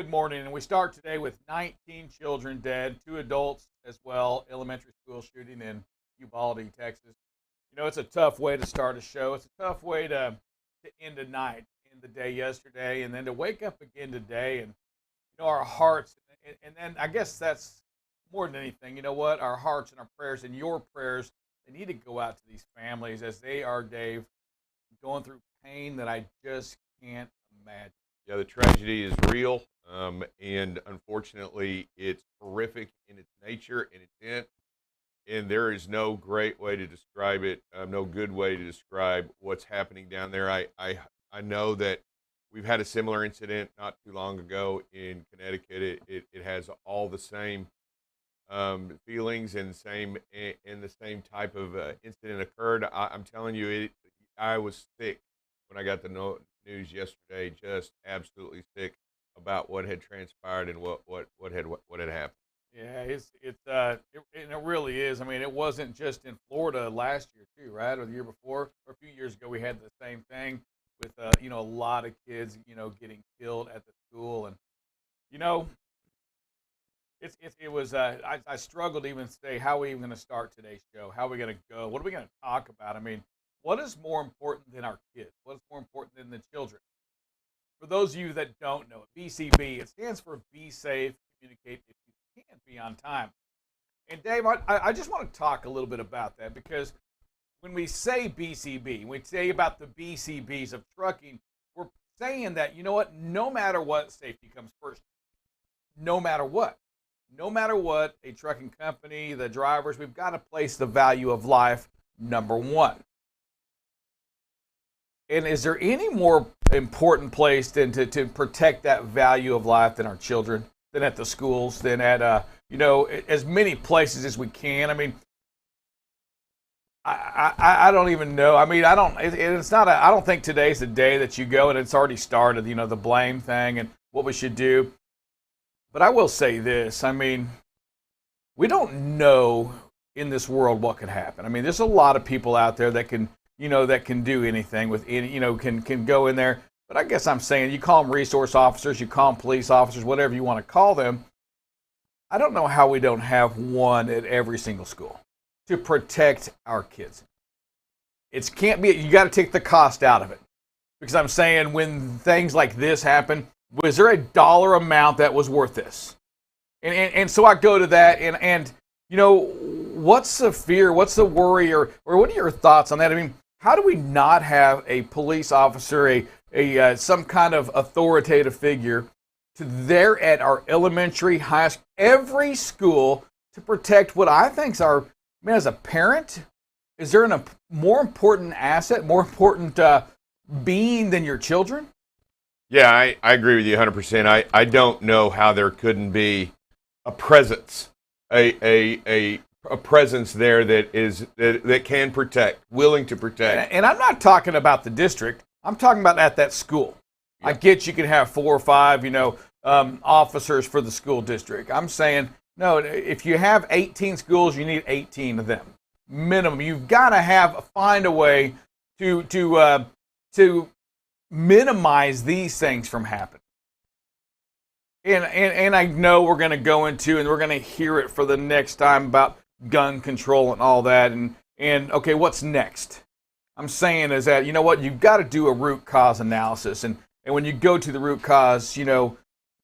Good morning, and we start today with 19 children dead, 2 adults as well, elementary school shooting in Uvalde, Texas. You know, it's a tough way to start a show. It's a tough way to end a night, end the day yesterday, and then to wake up again today, and, you know, our hearts, and then I guess that's more than anything, you know what, our hearts and our prayers and your prayers, they need to go out to these families as they are, Dave, going through pain that I just can't imagine. Yeah, the tragedy is real, and unfortunately, it's horrific in its nature and intent, and there is no great way to describe it, no good way to describe what's happening down there. I know that we've had a similar incident not too long ago in Connecticut. It has all the same feelings and the same type of incident occurred. I'm telling you, I was sick when I got the news yesterday, just absolutely sick about what had transpired and what had happened. Yeah, it really is. I mean, it wasn't just in Florida last year too, right, or the year before, or a few years ago. We had the same thing with you know, a lot of kids, you know, getting killed at the school, and you know, it was. I struggled to even say how are we even going to start today's show. How are we going to go? What are we going to talk about? I mean, what is more important than our kids? What is more important than the children? For those of you that don't know it, BCB, it stands for Be Safe, Communicate If You Can't Be on Time. And Dave, I just want to talk a little bit about that, because when we say BCB, we say about the BCBs of trucking, we're saying that, you know what, no matter what, safety comes first. No matter what. No matter what, a trucking company, the drivers, we've got to place the value of life number one. And is there any more important place than to protect that value of life than our children, than at the schools, than at, you know, as many places as we can? I mean, I don't even know. I mean, it's not I don't think today's the day that you go and it's already started, you know, the blame thing and what we should do. But I will say this. I mean, we don't know in this world what could happen. I mean, there's a lot of people out there that can, you know, that can do anything with any, you know, can go in there. But I guess I'm saying, you call them resource officers, you call them police officers, whatever you want to call them. I don't know how we don't have one at every single school to protect our kids. It can't be, you got to take the cost out of it. Because I'm saying, when things like this happen, was there a dollar amount that was worth this? And so I go to that, and you know, what's the fear, what's the worry, or what are your thoughts on that? I mean, how do we not have a police officer, some kind of authoritative figure there at our elementary, high school, every school, to protect what I think is our, I mean, as a parent, is there a more important asset, more important being than your children? Yeah, I agree with you 100%. I don't know how there couldn't be a presence, a presence there that can protect, willing to protect. And I'm not talking about the district. I'm talking about at that school. Yeah. I get you can have 4 or 5, you know, officers for the school district. I'm saying, no, if you have 18 schools, you need 18 of them. Minimum. You've got to find a way to minimize these things from happening. And I know we're going to go into, and we're going to hear it for the next time about gun control and all that. And okay, what's next? I'm saying is that, you know what, you've got to do a root cause analysis. And when you go to the root cause, you know,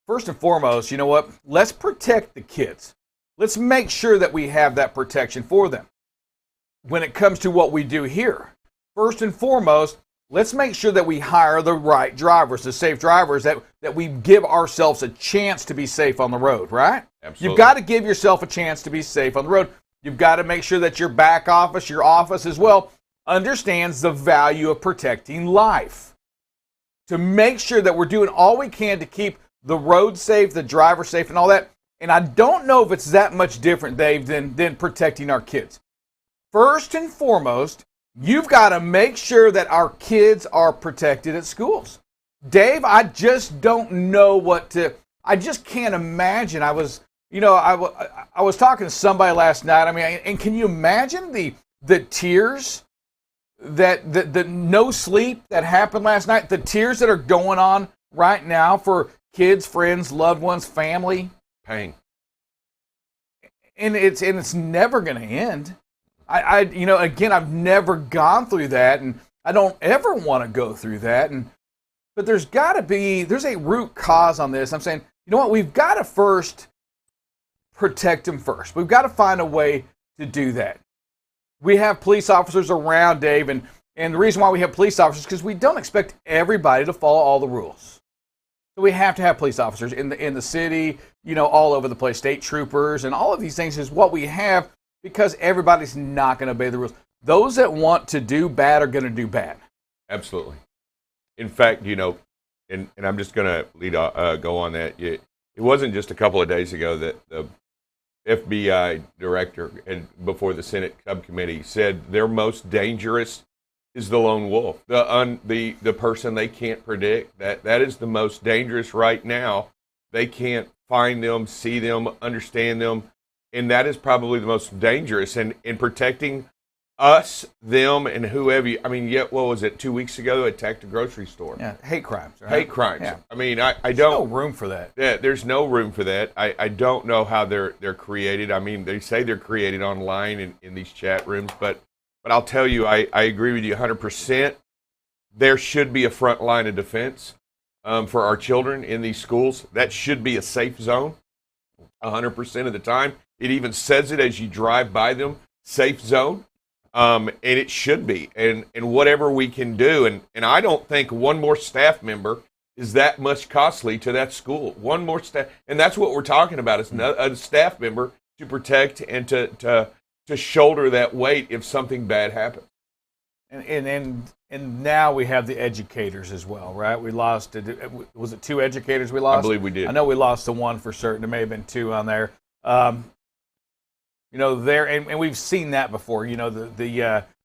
first and foremost, you know what, let's protect the kids. Let's make sure that we have that protection for them. When it comes to what we do here, first and foremost, let's make sure that we hire the right drivers, the safe drivers, that we give ourselves a chance to be safe on the road, right? Absolutely. You've got to give yourself a chance to be safe on the road. You've got to make sure that your back office, your office as well, understands the value of protecting life. To make sure that we're doing all we can to keep the road safe, the driver safe, and all that. And I don't know if it's that much different, Dave, than protecting our kids. First and foremost, you've got to make sure that our kids are protected at schools. Dave, I just don't know I just can't imagine. I was talking to somebody last night. I mean, and can you imagine the tears, the no sleep that happened last night, the tears that are going on right now for kids, friends, loved ones, family. Pain. And it's never going to end. Again, I've never gone through that, and I don't ever want to go through that. But there's a root cause on this. I'm saying, you know what? We've got to first protect them first. We've got to find a way to do that. We have police officers around, Dave, and the reason why we have police officers is because we don't expect everybody to follow all the rules. So we have to have police officers in the city, all over the place, state troopers, and all of these things is what we have because everybody's not going to obey the rules. Those that want to do bad are going to do bad. Absolutely. In fact, and I'm just going to go on that. It wasn't just a couple of days ago that the FBI director and before the Senate subcommittee said their most dangerous is the lone wolf, the person they can't predict. That is the most dangerous right now. They can't find them, see them, understand them, and that is probably the most dangerous. And in protecting us, them, and whoever. What was it? 2 weeks ago, they attacked a grocery store. Yeah, hate crimes. Right? Hate crimes. Yeah. I don't. There's no room for that. Yeah, there's no room for that. I don't know how they're created. They say they're created online in these chat rooms, but I'll tell you, I agree with you 100%. There should be a front line of defense for our children in these schools. That should be a safe zone 100% of the time. It even says it as you drive by them, safe zone. And it should be. And whatever we can do. And I don't think one more staff member is that much costly to that school. One more staff. And that's what we're talking about is a staff member to protect and to shoulder that weight if something bad happens. And now we have the educators as well, right? We lost, was it 2 educators we lost? I believe we did. I know we lost the one for certain. There may have been 2 on there. And we've seen that before.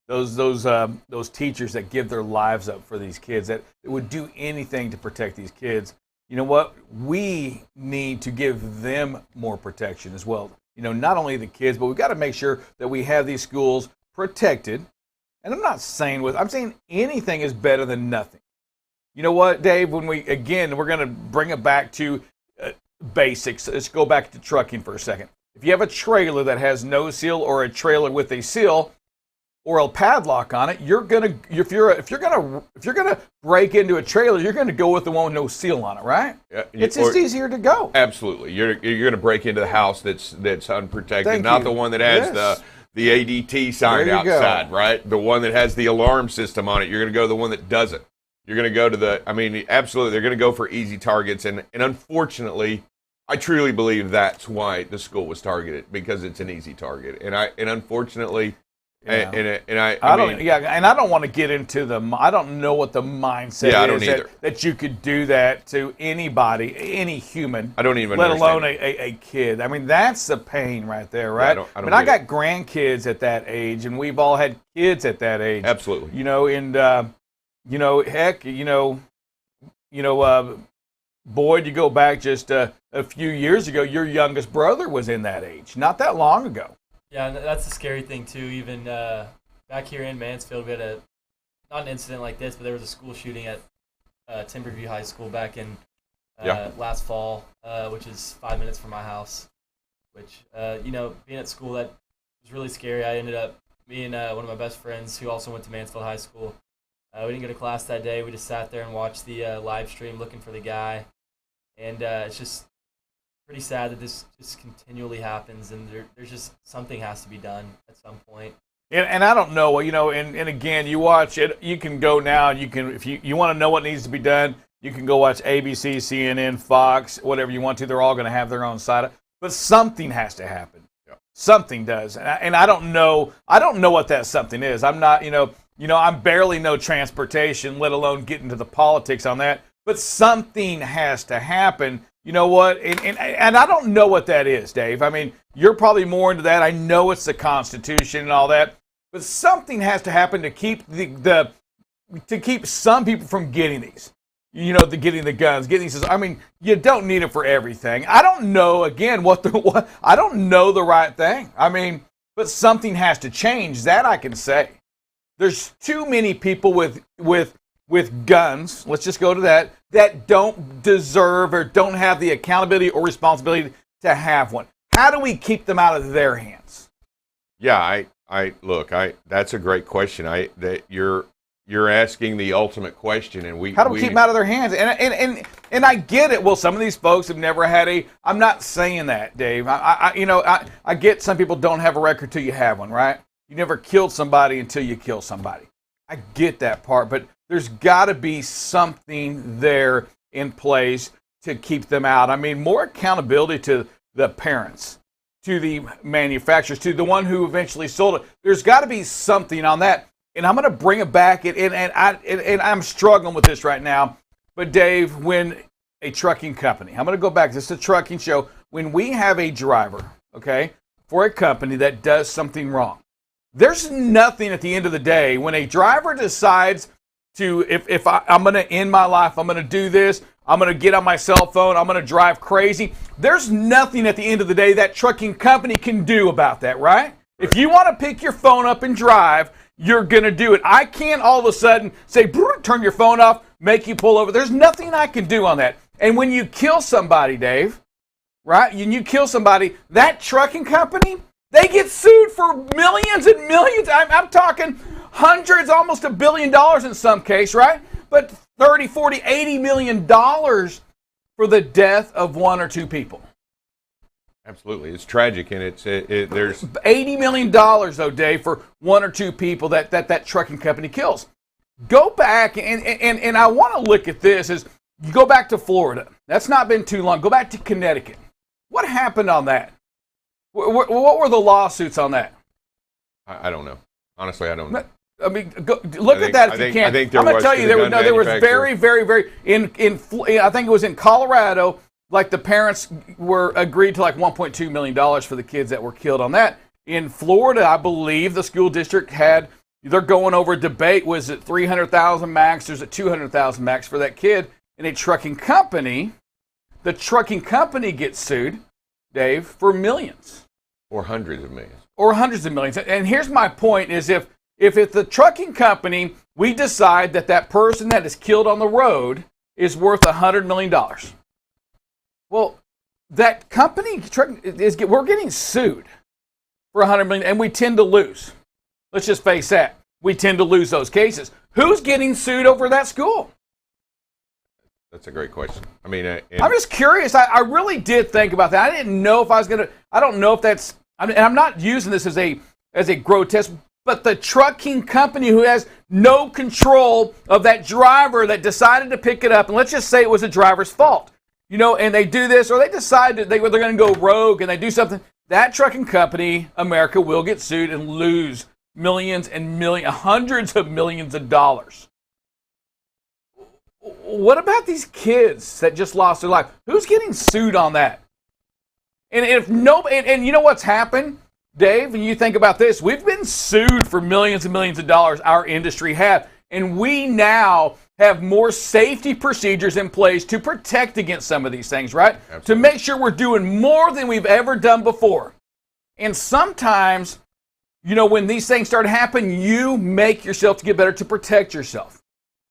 Those teachers that give their lives up for these kids that would do anything to protect these kids. You know what? We need to give them more protection as well. Not only the kids, but we've got to make sure that we have these schools protected. And I'm saying anything is better than nothing. You know what, Dave? We're going to bring it back to basics. Let's go back to trucking for a second. If you have a trailer that has no seal or a trailer with a seal or a padlock on it, if you're gonna break into a trailer, you're gonna go with the one with no seal on it, right? It's just easier to go. Absolutely, you're gonna break into the house that's unprotected, not the one that has the ADT sign outside, right? The one that has the alarm system on it. You're gonna go to the one that doesn't. You're gonna go to absolutely, they're gonna go for easy targets, and unfortunately, I truly believe that's why the school was targeted, because it's an easy target, and unfortunately, I don't want to get into I don't know what the mindset is that you could do that to anybody, any human. I don't even let understand alone a kid. That's the pain right there, right? I got grandkids at that age, and we've all had kids at that age. Absolutely. Boyd, you go back just a few years ago, your youngest brother was in that age, not that long ago. Yeah, and that's the scary thing, too. Even back here in Mansfield, we had not an incident like this, but there was a school shooting at Timberview High School back in last fall, which is 5 minutes from my house, which, being at school, that was really scary. I ended up, me and one of my best friends who also went to Mansfield High School, we didn't go to class that day. We just sat there and watched the live stream looking for the guy. And it's just pretty sad that this just continually happens, and there's just something has to be done at some point. And I don't know, and again, you watch it, you can go now, and you can, if you want to know what needs to be done, you can go watch ABC, CNN, Fox, whatever you want to. They're all going to have their own side. But something has to happen. Yeah. Something does. And I don't know what that something is. I'm not, I'm barely know transportation, let alone get into the politics on that. But something has to happen. You know what? And I don't know what that is, Dave. You're probably more into that. I know it's the Constitution and all that. But something has to happen to keep to keep some people from getting these. Getting the guns, getting these. You don't need it for everything. I don't know, again, I don't know the right thing. But something has to change. That I can say. There's too many people with with guns, let's just go to that don't deserve or don't have the accountability or responsibility to have one? How do we keep them out of their hands? Yeah, that's a great question. You're asking the ultimate question, and how do we keep them out of their hands? And I get it. Well, some of these folks have never had I'm not saying that, Dave. I get some people don't have a record till you have one, right? You never killed somebody until you kill somebody. I get that part, but there's got to be something there in place to keep them out. I mean, more accountability to the parents, to the manufacturers, to the one who eventually sold it. There's got to be something on that. And I'm going to bring it back, and I'm struggling with this right now. But Dave, when a trucking company, I'm going to go back. This is a trucking show. When we have a driver, okay, for a company that does something wrong, there's nothing at the end of the day when a driver decides to, if I'm going to end my life, I'm going to do this, I'm going to get on my cell phone, I'm going to drive crazy. There's nothing at the end of the day that trucking company can do about that, right? If you want to pick your phone up and drive, you're going to do it. I can't all of a sudden say, turn your phone off, make you pull over. There's nothing I can do on that. And when you kill somebody, Dave, right, when you kill somebody, that trucking company, they get sued for millions and millions. I'm talking hundreds, almost $1 billion in some case, right? But 30, 40, $80 million for the death of one or two people. Absolutely. It's tragic, and there's $80 million, though, Dave, for one or two people that trucking company kills. Go back, and I want to look at this, as you go back to Florida. That's not been too long. Go back to Connecticut. What happened on that? What were the lawsuits on that? I don't know. Honestly, I don't know. I mean, look at that if you can. I'm going to tell you, there was very, very, very, I think it was in Colorado, like the parents were agreed to like $1.2 million for the kids that were killed on that. In Florida, I believe the school district they're going over a debate, was it 300,000 max, or is it 200,000 max for that kid? In a trucking company, the trucking company gets sued, Dave, for millions. Or hundreds of millions. Or hundreds of millions. And here's my point is if it's the trucking company, we decide that person that is killed on the road is worth $100 million. Well, that company, we're getting sued for $100 million, and we tend to lose. Let's just face that. We tend to lose those cases. Who's getting sued over that school? That's a great question. I mean, I'm just curious. I really did think about that. I didn't know if I was going to, I don't know if that's, and I'm not using this as a grotesque, but the trucking company who has no control of that driver that decided to pick it up, and let's just say it was the driver's fault, and they do this, or they decide that they're going to go rogue and they do something, that trucking company, America, will get sued and lose millions and hundreds of millions of dollars. What about these kids that just lost their life? Who's getting sued on that? And if and you know what's happened, Dave, and you think about this, we've been sued for millions and millions of dollars, our industry have, and we now have more safety procedures in place to protect against some of these things, right? Absolutely. To make sure we're doing more than we've ever done before. And sometimes, when these things start to happen, you make yourself to get better to protect yourself.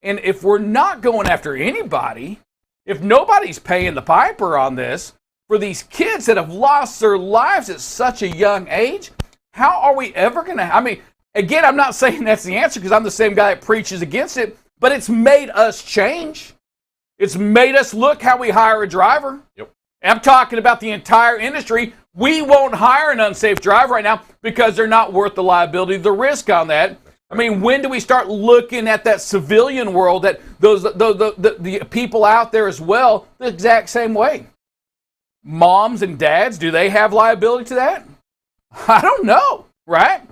And if we're not going after anybody, if nobody's paying the piper on this, for these kids that have lost their lives at such a young age, how are we ever going to, again, I'm not saying that's the answer because I'm the same guy that preaches against it, but it's made us change. It's made us look how we hire a driver. Yep. And I'm talking about the entire industry. We won't hire an unsafe driver right now because they're not worth the liability, the risk on that. When do we start looking at that civilian world, that the people out there as well, the exact same way? Moms and dads, do they have liability to that? I don't know, right?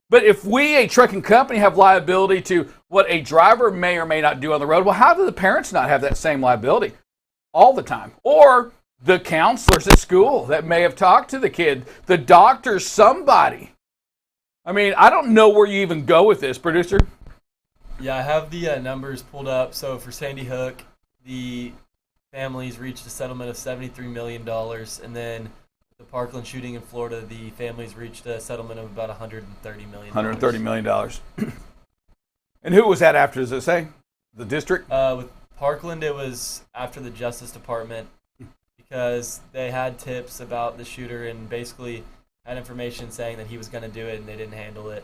But if we, a trucking company, have liability to what a driver may or may not do on the road, well, how do the parents not have that same liability all the time? Or the counselors at school that may have talked to the kid, the doctors, somebody. I don't know where you even go with this, producer. Yeah, I have the numbers pulled up. So for Sandy Hook, the families reached a settlement of $73 million. And then the Parkland shooting in Florida, the families reached a settlement of about $130 million. $130 million. And who was that after, does it say? The district? With Parkland, it was after the Justice Department because they had tips about the shooter and basically had information saying that he was going to do it and they didn't handle it.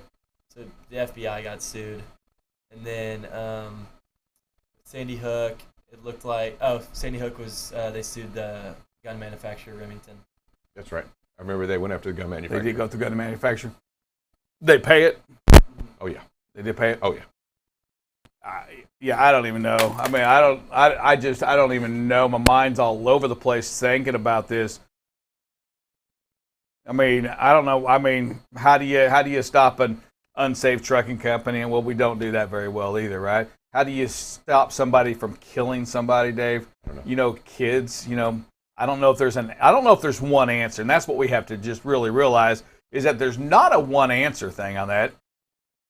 So the FBI got sued. And then Sandy Hook, it looked like, Sandy Hook was, they sued the gun manufacturer, Remington. That's right. I remember they went after the gun manufacturer. They did go through gun manufacturer. They pay it? Oh, yeah. They did pay it? Oh, yeah. I don't even know. I mean, I don't even know. My mind's all over the place thinking about this. I mean, I don't know. I mean, how do you stop an unsafe trucking company? And well, we don't do that very well either, right? How do you stop somebody from killing somebody, Dave? I don't know. You know, kids, you know, I don't know if there's one answer. And that's what we have to just really realize is that there's not a one answer thing on that,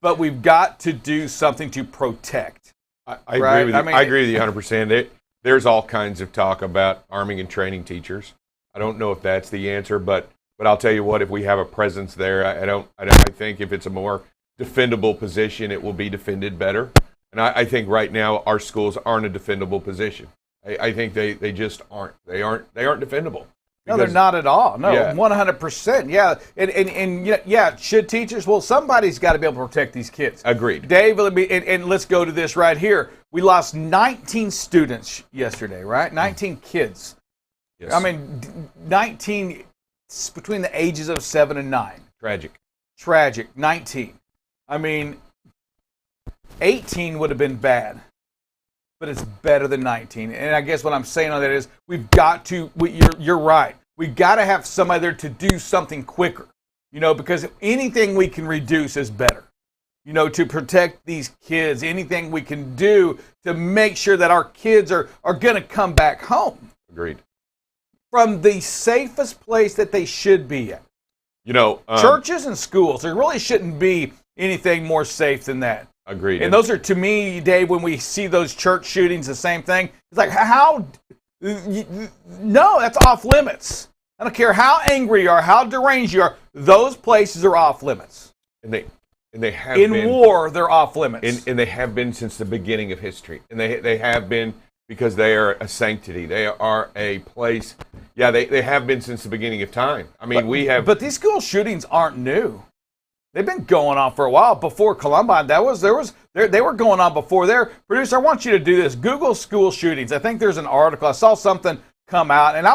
but we've got to do something to protect. I agree with you. I agree with you 100%. There's all kinds of talk about arming and training teachers. I don't know if that's the answer, but I'll tell you what, if we have a presence there, I think if it's a more defendable position, it will be defended better. And I think right now our schools aren't a defendable position. I think they just aren't. They aren't defendable. No, they're not at all. No, Yeah. 100%. Yeah, and yeah, should teachers? Well, somebody's got to be able to protect these kids. Agreed. Dave, and let's go to this right here. We lost 19 students yesterday, right? 19 kids. Yes. I mean, 19 between the ages of 7 and 9. Tragic. 19. I mean, 18 would have been bad, but it's better than 19. And I guess what I'm saying on that is we've got to, you're right. We've got to have somebody there to do something quicker, you know, because anything we can reduce is better, you know, to protect these kids, anything we can do to make sure that our kids are going to come back home. Agreed. From the safest place that they should be at. You know, churches and schools, there really shouldn't be anything more safe than that. Agreed. And those are, to me, Dave, when we see those church shootings, the same thing. It's like, how? No, that's off limits. I don't care how angry you are, how deranged you are. Those places are off limits. And they have in been, war, they're off limits. and they have been since the beginning of history. And they have been because they are a sanctity. They are a place. Yeah, they have been since the beginning of time. I mean, But these school shootings aren't new. They've been going on for a while. Before Columbine, they were going on before there. Producer, I want you to do this. Google school shootings. I think there's an article. I saw something come out, and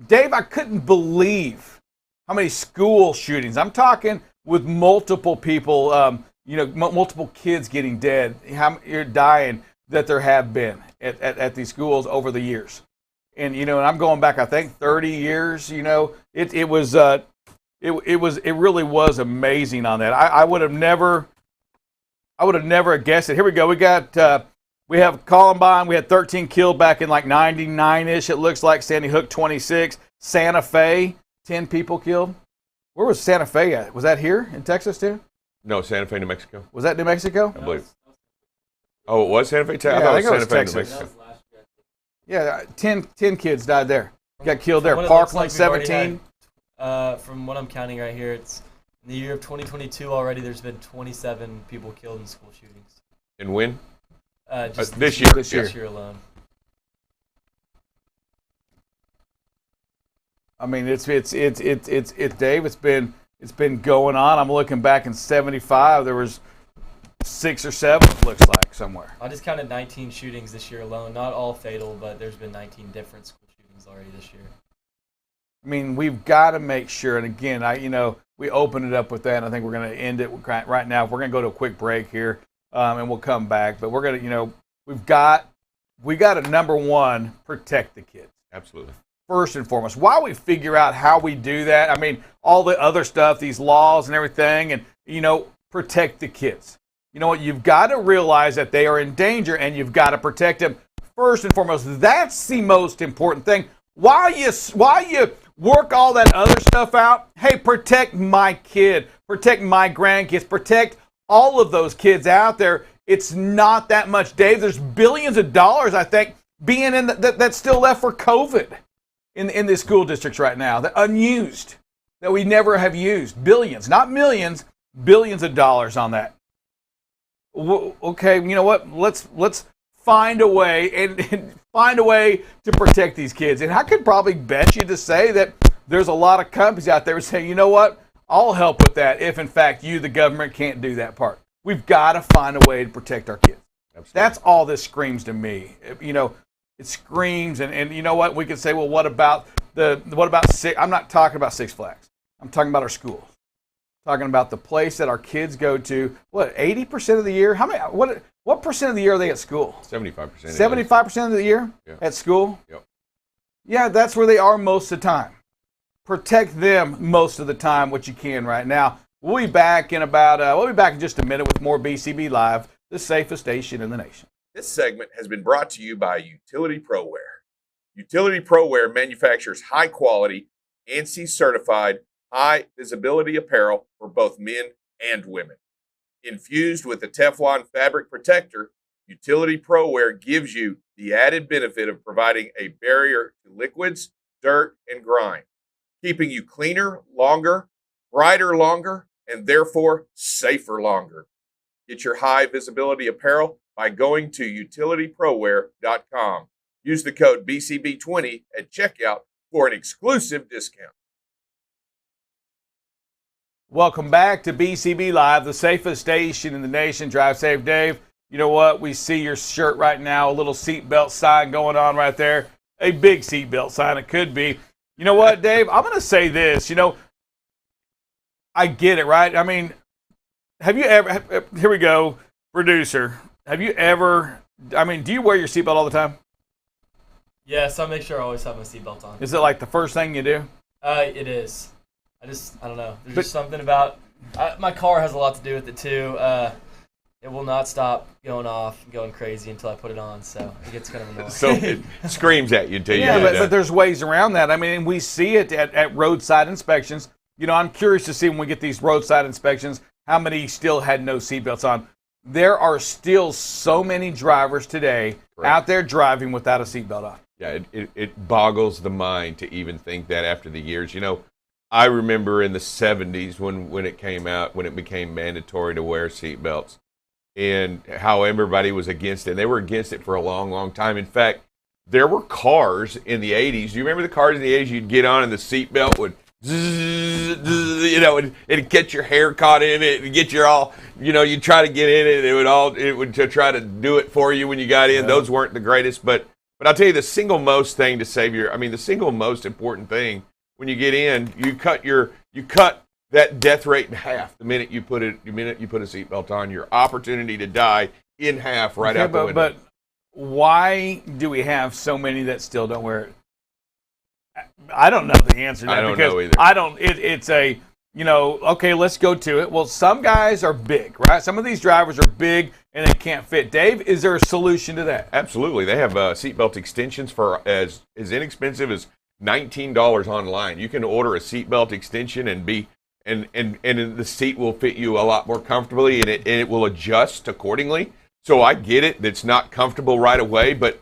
Dave, I couldn't believe how many school shootings. I'm talking with multiple people, multiple kids getting dead, you're dying, that there have been at these schools over the years. And, you know, and I'm going back, I think, 30 years, you know, it really was amazing on that. I would have never guessed it. Here we go. We have Columbine. We had 13 killed back in like 99-ish. It looks like Sandy Hook 26. Santa Fe, 10 people killed. Where was Santa Fe at? Was that here in Texas too? No, Santa Fe, New Mexico. Was that New Mexico? I believe. Oh, it was Santa Fe? Yeah, I thought I it think was it Santa was Fe, New Texas. Mexico. Yeah, 10 kids died there. Got killed there. From what it looks Parkland, like, we've already 17. From what I'm counting right here, it's in the year of 2022 already. There's been 27 people killed in school shootings. And when? Just this year. This year alone. I mean, it's Dave. It's been going on. I'm looking back in 75. There was 6 or 7. It looks like somewhere. I just counted 19 shootings this year alone. Not all fatal, but there's been 19 different school shootings already this year. I mean, we've got to make sure. And again, we opened it up with that. And I think we're going to end it right now. We're going to go to a quick break here, and we'll come back. But we're going to, we got to, number one, protect the kids. Absolutely. First and foremost. While we figure out how we do that, I mean, all the other stuff, these laws and everything, and, protect the kids. You know what? You've got to realize that they are in danger, and you've got to protect them first and foremost. That's the most important thing. While you work all that other stuff out, hey, protect my kid, protect my grandkids, protect all of those kids out there. It's not that much, Dave. There's billions of dollars, I think, being in that's still left for COVID in the school districts right now, that unused, that we never have used. Billions, not millions, billions of dollars on that. Okay, you know what? Let's find a way and find a way to protect these kids. And I could probably bet you to say that there's a lot of companies out there saying, you know what, I'll help with that if, in fact, you, the government, can't do that part. We've got to find a way to protect our kids. Absolutely. That's all this screams to me. You know, it screams, and you know what? We could say, well, what about Six? I'm not talking about Six Flags. I'm talking about our schools. Talking about the place that our kids go to. What, 80% of the year? How many? What percent of the year are they at school? 75%. 75% of the year at school? Yep. Yeah, that's where they are most of the time. Protect them most of the time, what you can right now. We'll be back in just a minute with more BCB Live, the safest station in the nation. This segment has been brought to you by Utility ProWear. Utility ProWear manufactures high-quality, ANSI-certified, high-visibility apparel for both men and women. Infused with a Teflon fabric protector, Utility ProWear gives you the added benefit of providing a barrier to liquids, dirt, and grime, keeping you cleaner longer, brighter longer, and therefore safer longer. Get your high-visibility apparel by going to utilityprowear.com. Use the code BCB20 at checkout for an exclusive discount. Welcome back to BCB Live, the safest station in the nation. Drive safe, Dave. You know what? We see your shirt right now, a little seatbelt sign going on right there. A big seatbelt sign, it could be. You know what, Dave? I'm going to say this. You know, I get it, right? I mean, have you ever, here we go, producer. Have you ever, do you wear your seatbelt all the time? Yes, I make sure I always have my seatbelt on. Is it like the first thing you do? It is. I don't know. There's just something about, my car has a lot to do with it too. It will not stop going off and going crazy until I put it on, so it gets kind of annoying. So it screams at you until you do it. But there's ways around that. I mean, we see it at roadside inspections. You know, I'm curious to see when we get these roadside inspections, how many still had no seatbelts on. There are still so many drivers today out there driving without a seatbelt on. Yeah, it boggles the mind to even think that after the years. You know, I remember in the 70s when it came out, when it became mandatory to wear seatbelts, and how everybody was against it. They were against it for a long, long time. In fact, there were cars in the 80s. Do you remember the cars in the 80s you'd get on and the seatbelt would you know, it'd get your hair caught in it, and get your all, you know, you'd try to get in it, it would try to do it for you when you got in. Yeah. Those weren't the greatest, but I'll tell you the single most thing to save the single most important thing when you get in, you cut that death rate in half the minute you put a seatbelt on. Your opportunity to die in half out the window. But why do we have so many that still don't wear it? I don't know the answer to that. I don't know either. It's a, you know, okay, let's go to it. Well, some guys are big, right? Some of these drivers are big and they can't fit. Dave, is there a solution to that? Absolutely. They have seatbelt extensions for as inexpensive as $19 online. You can order a seatbelt extension and the seat will fit you a lot more comfortably, and it will adjust accordingly. So I get it. That's not comfortable right away, but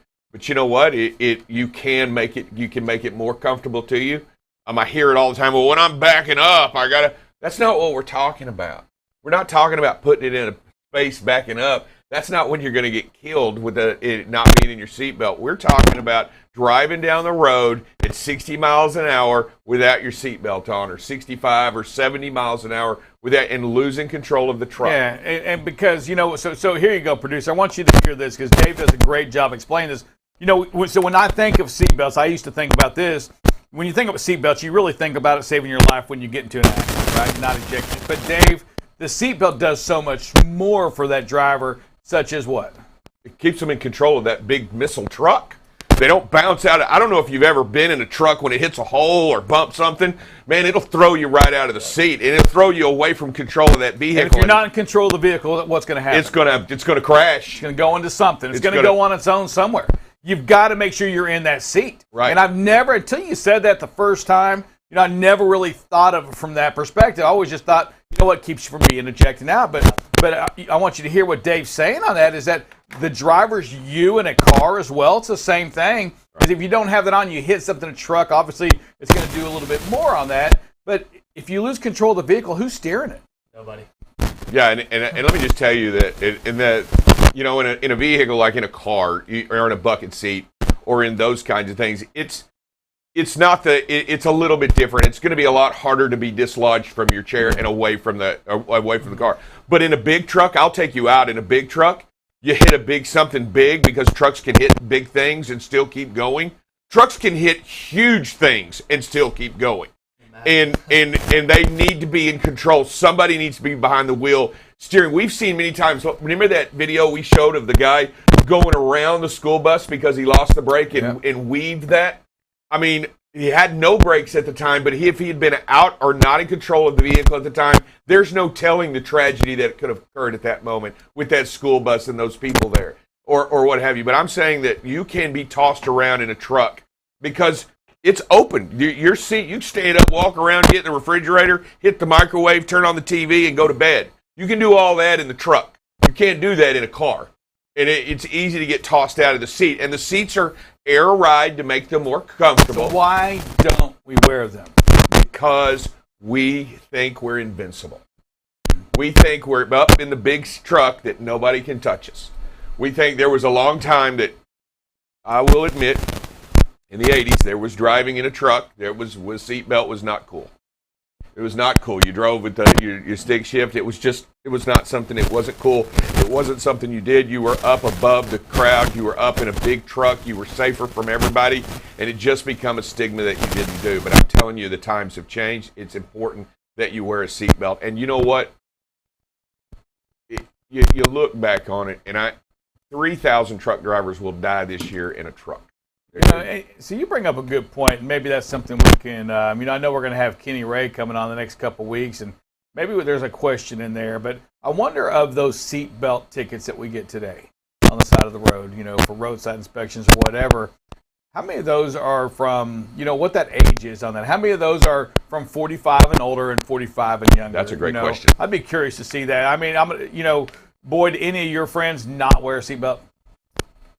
you know what? You can make it more comfortable to you. I hear it all the time. Well, when I'm backing up, that's not what we're talking about. We're not talking about putting it in a space backing up. That's not when you're going to get killed with it not being in your seatbelt. We're talking about driving down the road at 60 miles an hour without your seatbelt on, or 65 or 70 miles an hour without, and losing control of the truck. Yeah, and because, you know, so here you go, producer. I want you to hear this because Dave does a great job explaining this. You know, so when I think of seatbelts, I used to think about this. When you think of seatbelts, you really think about it saving your life when you get into an accident, right? Not ejected. But Dave, the seatbelt does so much more for that driver, such as what? It keeps them in control of that big missile truck. They don't bounce out. I don't know if you've ever been in a truck when it hits a hole or bumps something. Man, it'll throw you right out of the seat, and it'll throw you away from control of that vehicle. And if you're not in control of the vehicle, what's going to happen? It's going to crash. It's going to go into something. It's going to go on its own somewhere. You've got to make sure you're in that seat. Right. And I've never, until you said that the first time, you know, I never really thought of it from that perspective. I always just thought, you know what keeps you from being ejected out. But I want you to hear what Dave's saying on that, is that the driver's you in a car as well. It's the same thing. Because if you don't have that on, you hit something in a truck, obviously it's going to do a little bit more on that. But if you lose control of the vehicle, who's steering it? Nobody. Yeah, and let me just tell you that you know, in a vehicle like in a car or in a bucket seat or in those kinds of things, it's not it's a little bit different. It's going to be a lot harder to be dislodged from your chair and away from the car. But in a big truck, I'll take you out. In a big truck, you hit something big, because trucks can hit big things and still keep going. Trucks can hit huge things and still keep going. And they need to be in control. Somebody needs to be behind the wheel steering. We've seen many times. Remember that video we showed of the guy going around the school bus because he lost the brake and weaved that? I mean, he had no brakes at the time, but if he had been out or not in control of the vehicle at the time, there's no telling the tragedy that could have occurred at that moment with that school bus and those people there, or what have you. But I'm saying that you can be tossed around in a truck because it's open. Your seat, you stand up, walk around, get in the refrigerator, hit the microwave, turn on the TV, and go to bed. You can do all that in the truck. You can't do that in a car. And it's easy to get tossed out of the seat. And the seats are air-ride to make them more comfortable. So why don't we wear them? Because we think we're invincible. We think we're up in the big truck that nobody can touch us. We think there was a long time that, I will admit, in the 80s, there was driving in a truck. There was seatbelt was not cool. It was not cool. You drove with your stick shift. It was not something. It wasn't cool. It wasn't something you did. You were up above the crowd. You were up in a big truck. You were safer from everybody, and it just become a stigma that you didn't do. But I'm telling you, the times have changed. It's important that you wear a seatbelt. And you know what? You look back on it, and 3,000 truck drivers will die this year in a truck. So you bring up a good point, and maybe that's something we can, I know we're going to have Kenny Ray coming on the next couple weeks, and maybe there's a question in there, but I wonder, of those seatbelt tickets that we get today on the side of the road, for roadside inspections or whatever, how many of those are from, what that age is on that? How many of those are from 45 and older and 45 and younger? That's a great question. I'd be curious to see that. I mean, Boyd, any of your friends not wear a seatbelt?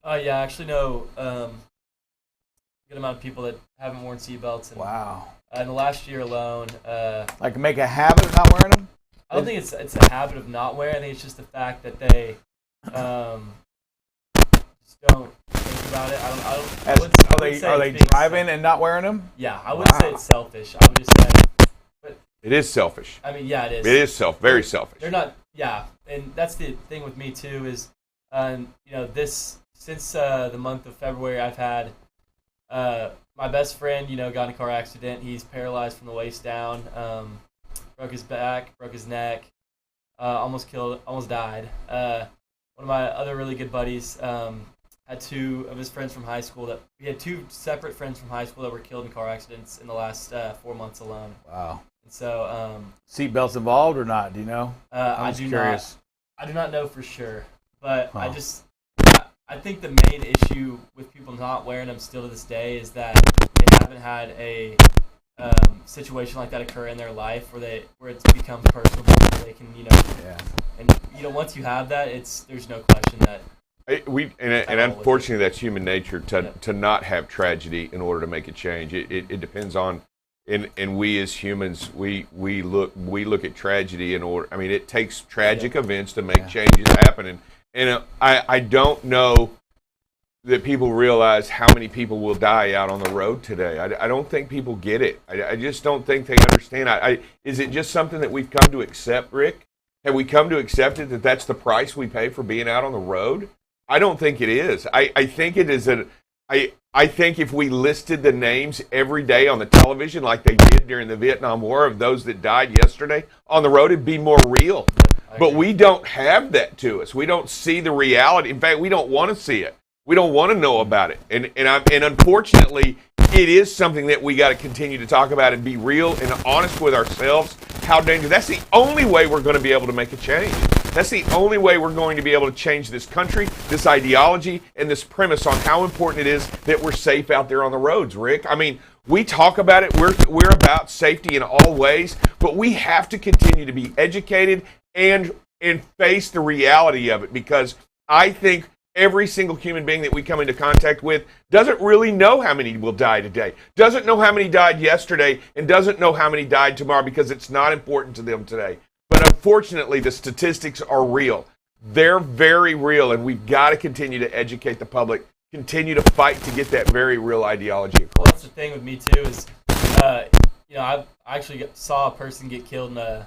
Yeah, I actually know good amount of people that haven't worn seatbelts. Wow. In the last year alone. Like make a habit of not wearing them? I don't think it's a habit of not wearing. I think it's just the fact that they just don't think about it. Are they driving and not wearing them? Yeah, I wouldn't say it's selfish. I would just say. But it is selfish. I mean, yeah, it is. It is very selfish. They're not. Yeah, and that's the thing with me too is, since the month of February, I've had. My best friend, got in a car accident. He's paralyzed from the waist down. Broke his back, broke his neck. Almost died. One of my other really good buddies had two of his friends from high school he had two separate friends from high school that were killed in car accidents in the last 4 months alone. Wow. And so, seatbelts involved or not? Do you know? I'm curious. I do not know for sure, but Huh. I think the main issue with people not wearing them still to this day is that they haven't had a situation like that occur in their life where it's become personal, where they can Yeah. And once you have that, there's no question that and unfortunately that's human nature to not have tragedy in order to make a change. It depends on, and we as humans we look at tragedy in order. I mean, it takes tragic events to make changes happen. And I don't know that people realize how many people will die out on the road today. I don't think people get it. I just don't think they understand. Is it just something that we've come to accept, Rick? Have we come to accept it that that's the price we pay for being out on the road? I don't think it is. I think it is I think if we listed the names every day on the television like they did during the Vietnam War of those that died yesterday on the road, it'd be more real. But we don't have that to us. We don't see the reality. In fact, we don't want to see it. We don't want to know about it. And unfortunately, it is something that we got to continue to talk about and be real and honest with ourselves. How dangerous. That's the only way we're going to be able to make a change. That's the only way we're going to be able to change this country, this ideology, and this premise on how important it is that we're safe out there on the roads, Rick. I mean, we talk about it. We're about safety in all ways, but we have to continue to be educated and face the reality of it, because I think every single human being that we come into contact with doesn't really know how many will die today, doesn't know how many died yesterday, and doesn't know how many died tomorrow because it's not important to them today. But unfortunately, the statistics are real. They're very real, and we've got to continue to educate the public, continue to fight to get that very real ideology across. Well, that's the thing with me too is, I actually saw a person get killed in a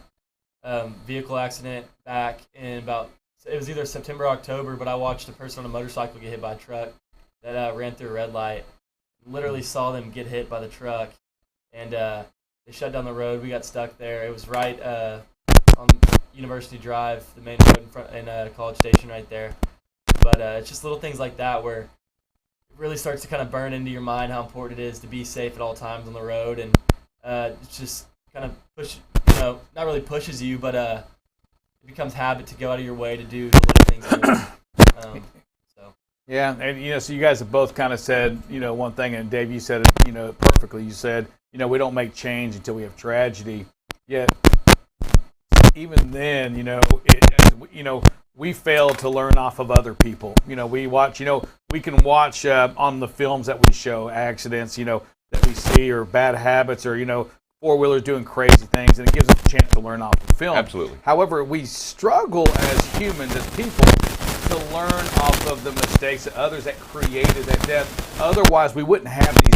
vehicle accident back in it was either September or October, but I watched a person on a motorcycle get hit by a truck that ran through a red light. Literally saw them get hit by the truck, and they shut down the road. We got stuck there. It was right on University Drive, the main road in College Station right there. But it's just little things like that where it really starts to kind of burn into your mind how important it is to be safe at all times on the road, and it's just kind of not really pushes you, but it becomes habit to go out of your way to do the little things. Yeah, and so you guys have both kind of said one thing, and Dave, you said it perfectly. You said we don't make change until we have tragedy. Yet even then, we fail to learn off of other people. We watch. We can watch on the films that we show accidents. That we see, or bad habits, or four-wheelers doing crazy things, and it gives us a chance to learn off the film. Absolutely. However, we struggle as humans, as people, to learn off of the mistakes of others that created that death. Otherwise, we wouldn't have these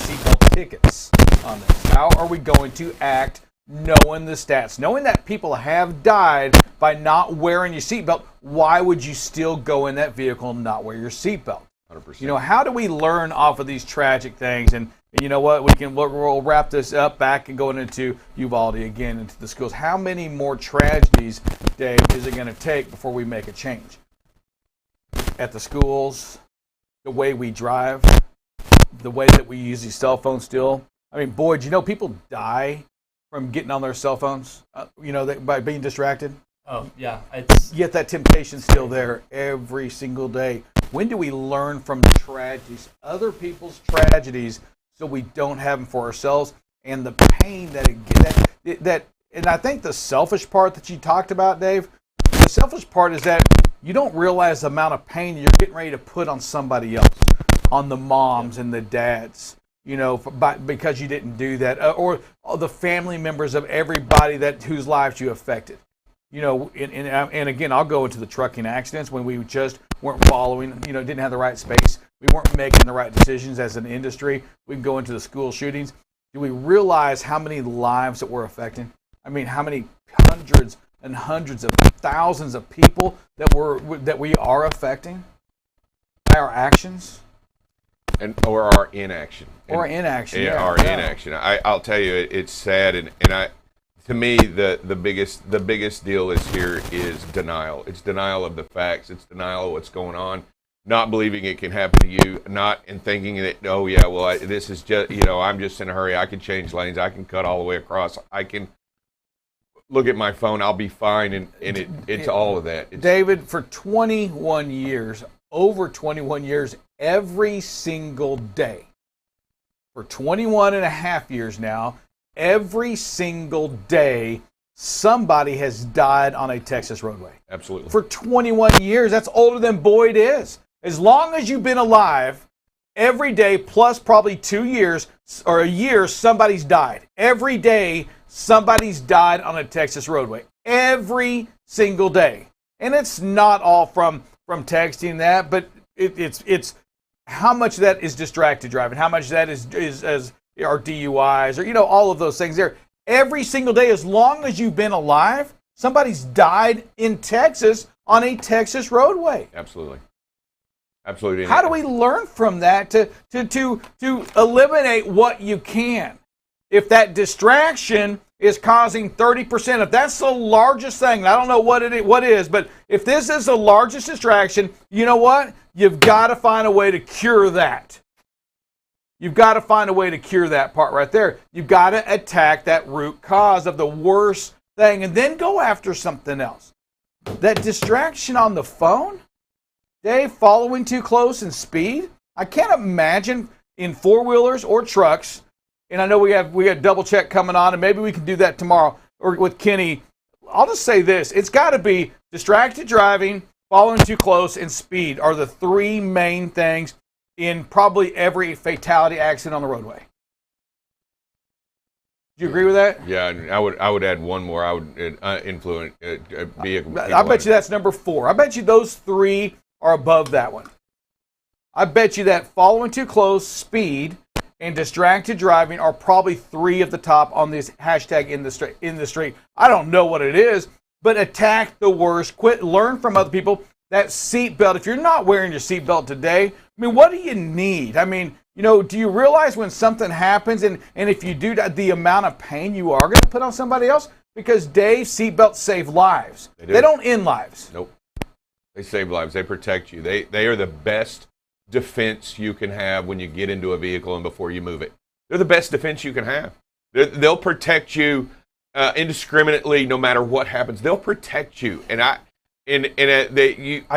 seatbelt tickets on this. How are we going to act knowing the stats? Knowing that people have died by not wearing your seatbelt, why would you still go in that vehicle and not wear your seatbelt? 100%. How do we learn off of these tragic things? And you know what? We'll wrap this up back and going into Uvalde again, into the schools. How many more tragedies, Dave, is it going to take before we make a change? At the schools, the way we drive, the way that we use these cell phones still. I mean, boy, do people die from getting on their cell phones, by being distracted? Oh, yeah. Yet that temptation's still there every single day. When do we learn from the tragedies, other people's tragedies, so we don't have them for ourselves, and the pain and I think the selfish part that you talked about, Dave, the selfish part is that you don't realize the amount of pain you're getting ready to put on somebody else, on the moms and the dads, because you didn't do that, or the family members of everybody whose lives you affected. And again, I'll go into the trucking accidents when we just weren't following, didn't have the right space. We weren't making the right decisions as an industry. We can go into the school shootings. Do we realize how many lives that we're affecting? I mean, how many hundreds and hundreds of thousands of people that we are affecting by our actions? Or our inaction. Inaction. Inaction. I'll tell you, it's sad, and to me, the biggest deal is denial. It's denial of the facts. It's denial of what's going on. Not believing it can happen to you. And thinking that, oh yeah, well this is just I'm just in a hurry. I can change lanes. I can cut all the way across. I can look at my phone. I'll be fine. And it's all of that. David, for 21 years, over 21 years, every single day, for 21 and a half years now, every single day, somebody has died on a Texas roadway. Absolutely. For 21 years, that's older than Boyd is. As long as you've been alive, every day plus probably 2 years or a year, somebody's died. Every day, somebody's died on a Texas roadway. Every single day. And it's not all from texting that, but it's how much of that is distracted driving, how much of that is our DUIs, or all of those things there. Every single day, as long as you've been alive, somebody's died in Texas on a Texas roadway. Absolutely. How do we learn from that to eliminate what you can? If that distraction is causing 30%, if that's the largest thing, I don't know what is, but if this is the largest distraction, you know what? You've got to find a way to cure that. You've got to find a way to cure that part right there. You've got to attack that root cause of the worst thing and then go after something else. That distraction on the phone, Dave, following too close in speed, I can't imagine in four-wheelers or trucks, and I know we got double check coming on, and maybe we can do that tomorrow or with Kenny. I'll just say this. It's got to be distracted driving, following too close, and speed are the three main things in probably every fatality accident on the roadway. Do you agree with that? Yeah, and I would add one more. I would influence vehicle. I bet you that's number 4. I bet you those 3 are above that one. I bet you that following too close, speed, and distracted driving are probably 3 of the top on this hashtag in the street. I don't know what it is, but attack the worst. Quit, learn from other people. That seatbelt, if you're not wearing your seatbelt today, I mean, what do you need? I mean, do you realize when something happens, and if you do, the amount of pain you are going to put on somebody else? Because, Dave, seatbelts save lives. They don't end lives. Nope. They save lives. They protect you. They are the best defense you can have when you get into a vehicle and before you move it. They're the best defense you can have. They'll protect you indiscriminately no matter what happens. They'll protect you. And I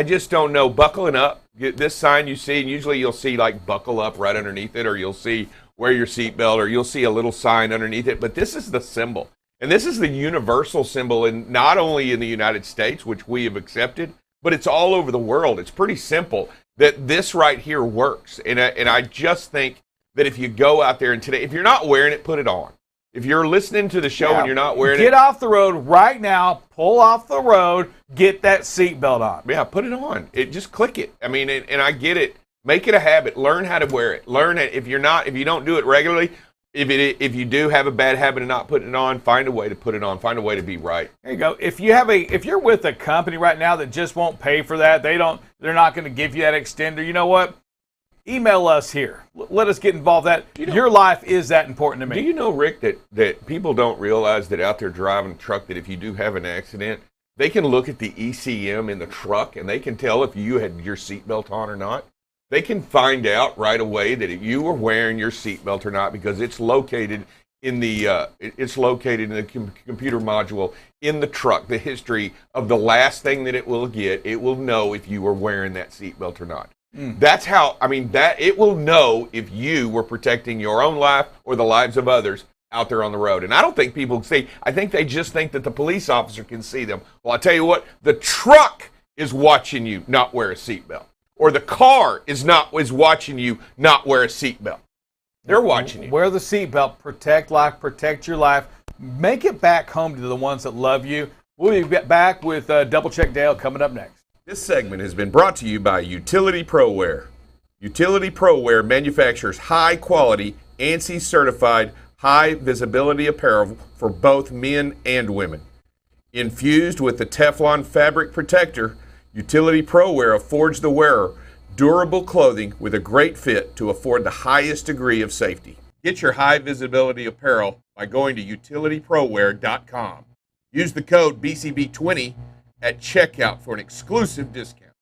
just don't know. Buckling up. This sign you see, and usually you'll see like buckle up right underneath it, or you'll see wear your seatbelt, or you'll see a little sign underneath it. But this is the symbol. And this is the universal symbol, and not only in the United States, which we have accepted, but it's all over the world. It's pretty simple that this right here works. And I just think that if you go out there and today, if you're not wearing it, put it on. If you're listening to the show and you're not wearing it, get off the road right now, pull off the road, get that seatbelt on. Yeah, put it on. Just click it. I mean, and I get it. Make it a habit. Learn how to wear it. Learn it. If you don't do it regularly, if you do have a bad habit of not putting it on, find a way to put it on. Find a way to be right. There you go. If you're with a company right now that just won't pay for that, they're not going to give you that extender. You know what? Email us here. Let us get involved. Your life is that important to me. Do you know, Rick, that people don't realize that out there driving a truck, that if you do have an accident, they can look at the ECM in the truck and they can tell if you had your seatbelt on or not. They can find out right away that if you were wearing your seatbelt or not, because it's located in the computer module in the truck. The history of the last thing that it will get, it will know if you were wearing that seatbelt or not. That's how, that it will know if you were protecting your own life or the lives of others out there on the road. And I don't think people see, I think they just think that the police officer can see them. Well, I'll tell you what, the truck is watching you not wear a seatbelt. Or the car is watching you not wear a seatbelt. They're watching you. Wear the seatbelt, protect life, protect your life. Make it back home to the ones that love you. We'll be back with Double Check Dale coming up next. This segment has been brought to you by Utility ProWear. Utility ProWear manufactures high-quality, ANSI-certified, high-visibility apparel for both men and women. Infused with the Teflon fabric protector, Utility ProWear affords the wearer durable clothing with a great fit to afford the highest degree of safety. Get your high-visibility apparel by going to utilityproware.com. Use the code BCB20 at checkout for an exclusive discount.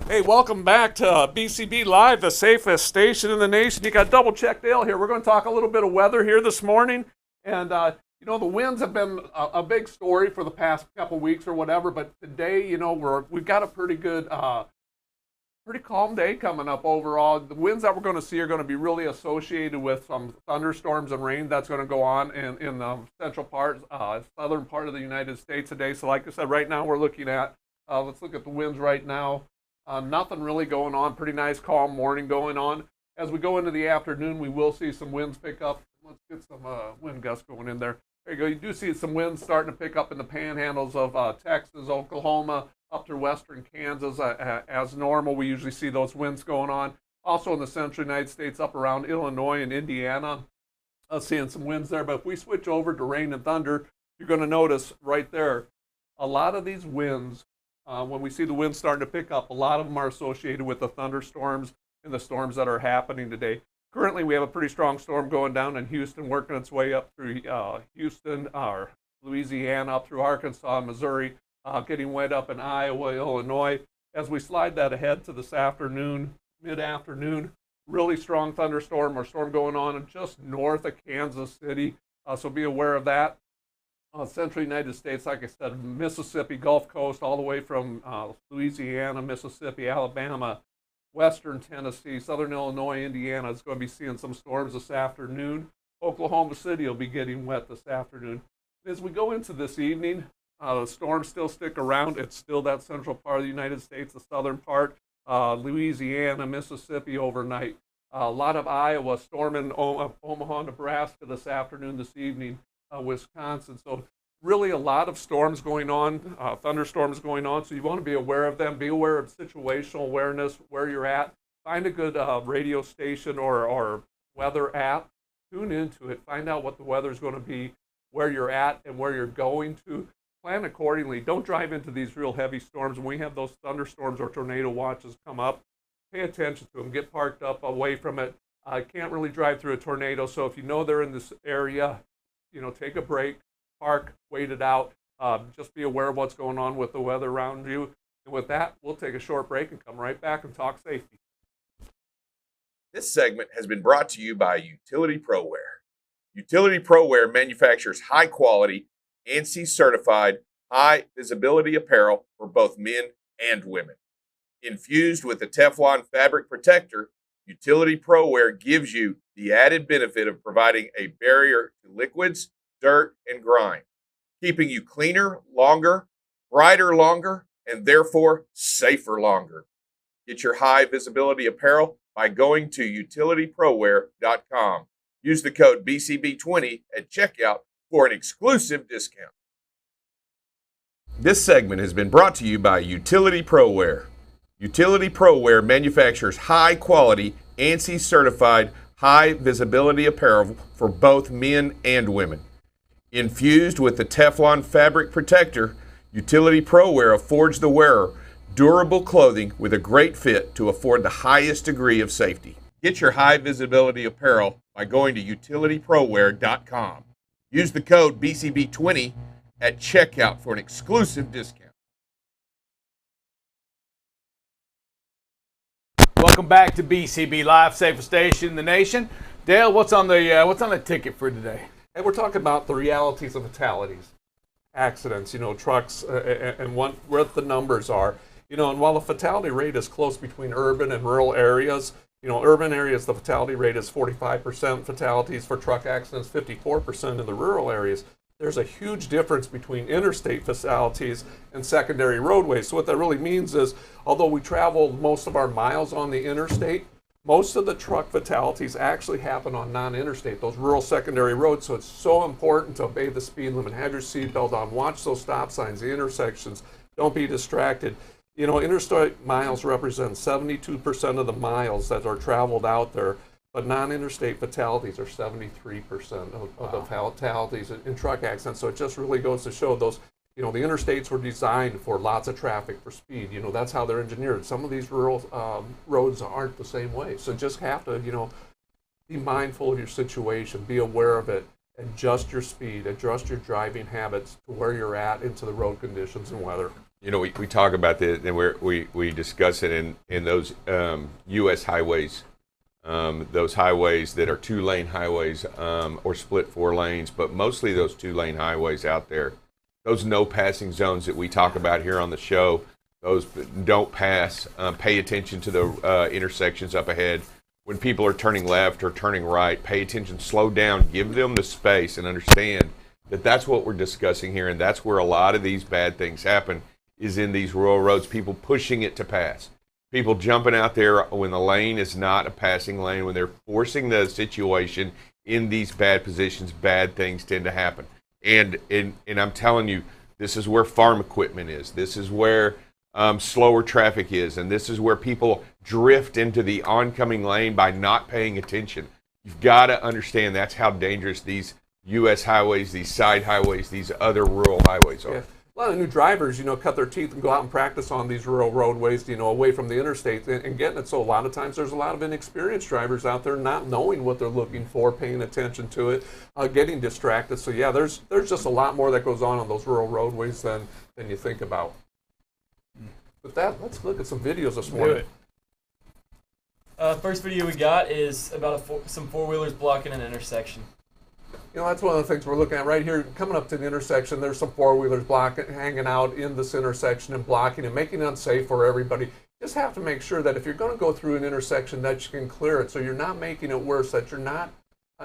Hey, welcome back to BCB Live, the safest station in the nation. You got Double Check Dale here. We're going to talk a little bit of weather here this morning. And, the winds have been a big story for the past couple weeks or whatever. But today, we've got a pretty good, pretty calm day coming up overall. The winds that we're going to see are going to be really associated with some thunderstorms and rain that's going to go on in the central part, southern part of the United States today. So like I said, right now we're looking at, let's look at the winds right now. Nothing really going on. Pretty nice, calm morning going on. As we go into the afternoon, we will see some winds pick up. Let's get some wind gusts going in there. There you go. You do see some winds starting to pick up in the panhandles of Texas, Oklahoma, up through western Kansas. As normal, we usually see those winds going on. Also in the central United States, up around Illinois and Indiana, seeing some winds there. But if we switch over to rain and thunder, you're going to notice right there, a lot of these winds, when we see the winds starting to pick up, a lot of them are associated with the thunderstorms and the storms that are happening today. Currently, we have a pretty strong storm going down in Houston, working its way up through Houston, or Louisiana, up through Arkansas, Missouri, getting wet up in Iowa, Illinois. As we slide that ahead to this afternoon, mid-afternoon, really strong thunderstorm or storm going on just north of Kansas City, so be aware of that. Central United States, like I said, Mississippi, Gulf Coast, all the way from Louisiana, Mississippi, Alabama, western Tennessee, southern Illinois, Indiana is going to be seeing some storms this afternoon. Oklahoma City will be getting wet this afternoon. As we go into this evening, The storms still stick around. It's still that central part of the United States, the southern part, Louisiana, Mississippi overnight. A lot of Iowa, storm in Omaha, Nebraska this afternoon, this evening, Wisconsin. So really a lot of storms going on, thunderstorms going on. So you want to be aware of them. Be aware of situational awareness, where you're at. Find a good radio station or weather app. Tune into it. Find out what the weather is going to be, where you're at, and where you're going to. Plan accordingly. Don't drive into these real heavy storms. When we have those thunderstorms or tornado watches come up, pay attention to them. Get parked up away from it. Can't really drive through a tornado, so if you know they're in this area, take a break, park, wait it out. Just be aware of what's going on with the weather around you. And with that, we'll take a short break and come right back and talk safety. This segment has been brought to you by Utility ProWear. Utility ProWear manufactures high-quality, ANSI certified, high visibility apparel for both men and women. Infused with the Teflon fabric protector, Utility ProWear gives you the added benefit of providing a barrier to liquids, dirt, and grime, keeping you cleaner longer, brighter longer, and therefore safer longer. Get your high visibility apparel by going to utilityprowear.com. Use the code BCB20 at checkout for an exclusive discount. This segment has been brought to you by Utility ProWear. Utility ProWear manufactures high-quality, ANSI-certified, high-visibility apparel for both men and women. Infused with the Teflon fabric protector, Utility ProWear affords the wearer durable clothing with a great fit to afford the highest degree of safety. Get your high-visibility apparel by going to utilityprowear.com. Use the code BCB20 at checkout for an exclusive discount. Welcome back to BCB Live, safest station in the nation. Dale, what's on the ticket for today? And we're talking about the realities of fatalities, accidents, trucks, and what the numbers are. And while the fatality rate is close between urban and rural areas, urban areas, the fatality rate is 45% fatalities for truck accidents, 54% in the rural areas. There's a huge difference between interstate fatalities and secondary roadways. So what that really means is, although we travel most of our miles on the interstate, most of the truck fatalities actually happen on non-interstate, those rural secondary roads. So it's so important to obey the speed limit, have your seatbelt on, watch those stop signs, the intersections, don't be distracted. Interstate miles represent 72% of the miles that are traveled out there, but non-interstate fatalities are 73% of the fatalities in truck accidents. So it just really goes to show those, the interstates were designed for lots of traffic, for speed. That's how they're engineered. Some of these rural roads aren't the same way. So just have to, be mindful of your situation, be aware of it, adjust your speed, adjust your driving habits to where you're at into the road conditions and weather. We talk about this, and we discuss it in those U.S. highways, those highways that are two-lane highways or split 4 lanes, but mostly those 2-lane highways out there. Those no passing zones that we talk about here on the show, those don't pass. Pay attention to the intersections up ahead. When people are turning left or turning right, pay attention, slow down, give them the space, and understand that that's what we're discussing here, and that's where a lot of these bad things happen, is in these rural roads, people pushing it to pass. People jumping out there when the lane is not a passing lane, when they're forcing the situation in these bad positions, bad things tend to happen. And I'm telling you, this is where farm equipment is. This is where slower traffic is. And this is where people drift into the oncoming lane by not paying attention. You've got to understand that's how dangerous these U.S. highways, these side highways, these other rural highways are. Yeah. A lot of new drivers, cut their teeth and go out and practice on these rural roadways, away from the interstate and getting it. So a lot of times there's a lot of inexperienced drivers out there not knowing what they're looking for, paying attention to it, getting distracted. So yeah, there's just a lot more that goes on those rural roadways than you think about. With that, let's look at some videos this morning. First video we got is about some four-wheelers blocking an intersection. That's one of the things we're looking at right here. Coming up to the intersection, there's some four-wheelers hanging out in this intersection and blocking and making it unsafe for everybody. Just have to make sure that if you're going to go through an intersection that you can clear it, so you're not making it worse, that you're not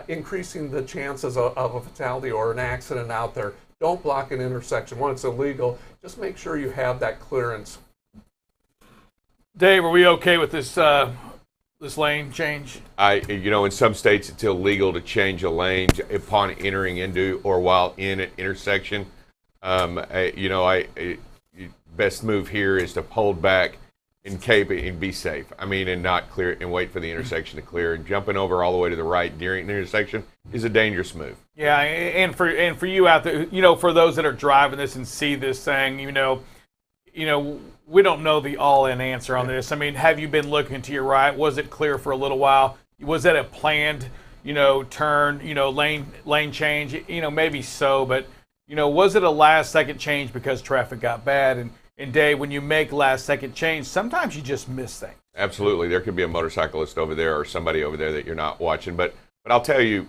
increasing the chances of a fatality or an accident out there. don't block an intersection. When it's illegal, just make sure you have that clearance. Dave, are we okay with this this lane change? In some states it's illegal to change a lane upon entering into or while in an intersection. Best move here is to hold back and be safe. And not clear and wait for the intersection to clear. And jumping over all the way to the right during an intersection is a dangerous move. Yeah, and for you out there, for those that are driving this and see this thing, we don't know the all-in answer on this. Have you been looking to your right? Was it clear for a little while? Was that a planned, turn, lane change? Maybe so, but was it a last-second change because traffic got bad? And Dave, when you make last-second change, sometimes you just miss things. Absolutely, there could be a motorcyclist over there or somebody over there that you're not watching. But I'll tell you,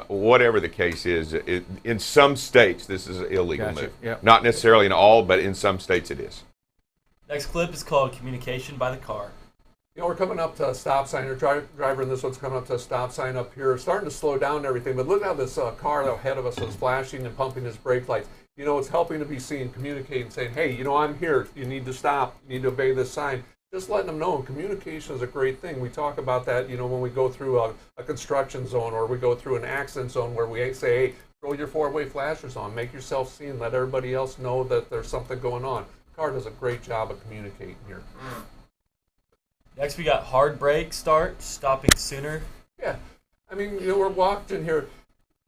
whatever the case is, in some states this is an illegal move. Yep. Not necessarily in all, but in some states it is. Next clip is called Communication by the Car. We're coming up to a stop sign. Our driver in this one's coming up to a stop sign up here, starting to slow down and everything. But look how this car ahead of us is flashing and pumping his brake lights. It's helping to be seen, communicating, saying, hey, I'm here. You need to stop. You need to obey this sign. Just letting them know. And communication is a great thing. We talk about that, when we go through a construction zone or we go through an accident zone where we say, hey, throw your four-way flashers on. Make yourself seen. Let everybody else know that there's something going on. The car does a great job of communicating here. Next, we got hard brake start, stopping sooner. Yeah, we're walked in here,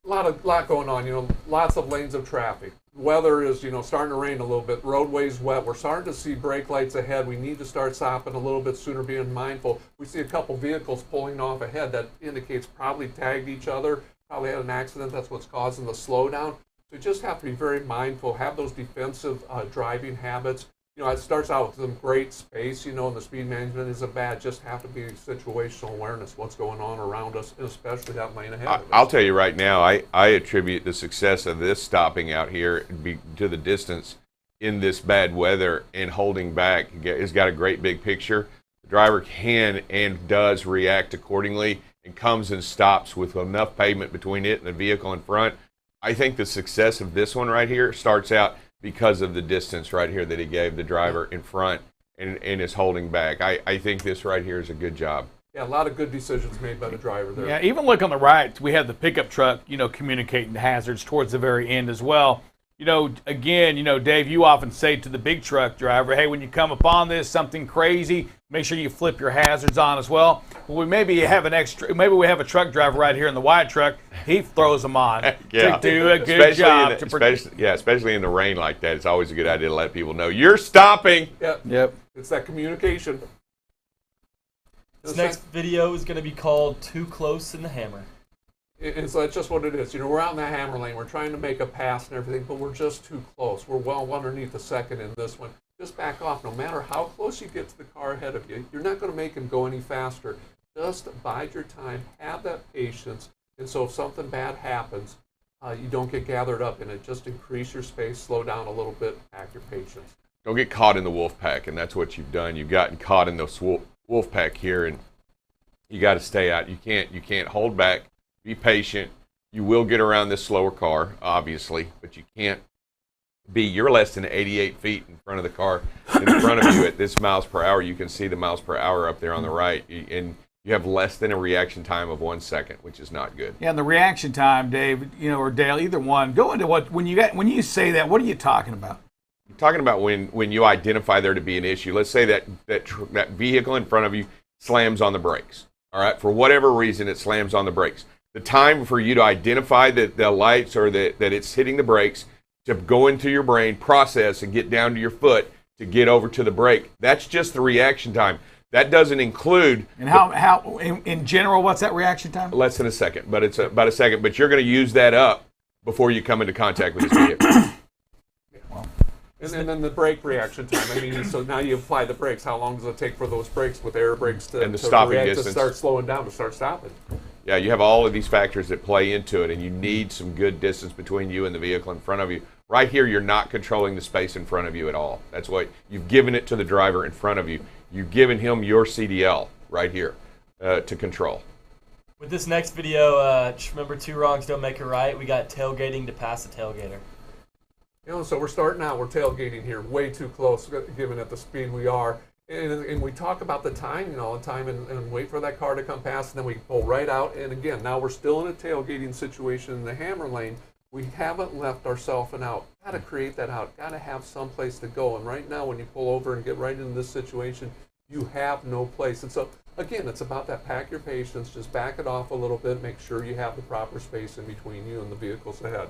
a lot going on. Lots of lanes of traffic. Weather is, starting to rain a little bit. Roadway's wet. We're starting to see brake lights ahead. We need to start stopping a little bit sooner, being mindful. We see a couple vehicles pulling off ahead. That indicates probably tagged each other, probably had an accident. That's what's causing the slowdown. So you just have to be very mindful, have those defensive driving habits. It starts out with some great space, and the speed management isn't bad. Just have to be situational awareness, what's going on around us, and especially that lane ahead of us. I'll tell you right now, I attribute the success of this stopping out here to the distance in this bad weather and holding back. It's got a great big picture. The driver can and does react accordingly and comes and stops with enough pavement between it and the vehicle in front. I think the success of this one right here starts out because of the distance right here that he gave the driver in front and is holding back. I think this right here is a good job. Yeah, a lot of good decisions made by the driver there. Yeah, even look on the right, we have the pickup truck, communicating hazards towards the very end as well. Again, Dave, you often say to the big truck driver, hey, when you come upon this, something crazy, make sure you flip your hazards on as well. Well, we maybe have a truck driver right here in the wide truck. He throws them on to do a good job. Especially in the rain like that, it's always a good idea to let people know you're stopping. Yep. It's that communication. This next video is going to be called Too Close in the Hammer. And so that's just what it is. We're out in that hammer lane. We're trying to make a pass and everything, but we're just too close. We're well underneath the second in this one. Just back off. No matter how close you get to the car ahead of you, you're not going to make him go any faster. Just bide your time. Have that patience. And so if something bad happens, you don't get gathered up in it. Just increase your space, slow down a little bit, pack your patience. Don't get caught in the wolf pack, and that's what you've done. You've gotten caught in the wolf pack here, and you got to stay out. You can't hold back. Be patient. You will get around this slower car, obviously, but you can't you're less than 88 feet in front of the car. In front of you at this miles per hour, you can see the miles per hour up there on the right, and you have less than a reaction time of 1 second, which is not good. Yeah, and the reaction time, Dave, or Dale, either one, go into when you say that, what are you talking about? You're talking about when you identify there to be an issue. Let's say that vehicle in front of you slams on the brakes. All right, for whatever reason, it slams on the brakes. The time for you to identify that the lights or that it's hitting the brakes, to go into your brain, process, and get down to your foot to get over to the brake. That's just the reaction time. That doesn't include. And how in general, what's that reaction time? Less than a second, but it's about a second. But you're going to use that up before you come into contact with this vehicle. And then the brake reaction time. So now you apply the brakes. How long does it take for those brakes with air brakes to react, to start slowing down, to start stopping? Yeah, you have all of these factors that play into it, and you need some good distance between you and the vehicle in front of you. Right here, you're not controlling the space in front of you at all. That's why you've given it to the driver in front of you. You've given him your CDL right here to control. With this next video, just remember, 2 wrongs don't make a right. We got tailgating to pass the tailgater. You know, so we're starting out, we're tailgating here, way too close, given at the speed we are. And we talk about the timing all the time and wait for that car to come past, and then we pull right out. And again, now we're still in a tailgating situation in the hammer lane. We haven't left ourselves an out. Got to create that out. Got to have some place to go. And right now, when you pull over and get right into this situation, you have no place. And so, again, it's about that. Pack your patience. Just back it off a little bit. Make sure you have the proper space in between you and the vehicles ahead.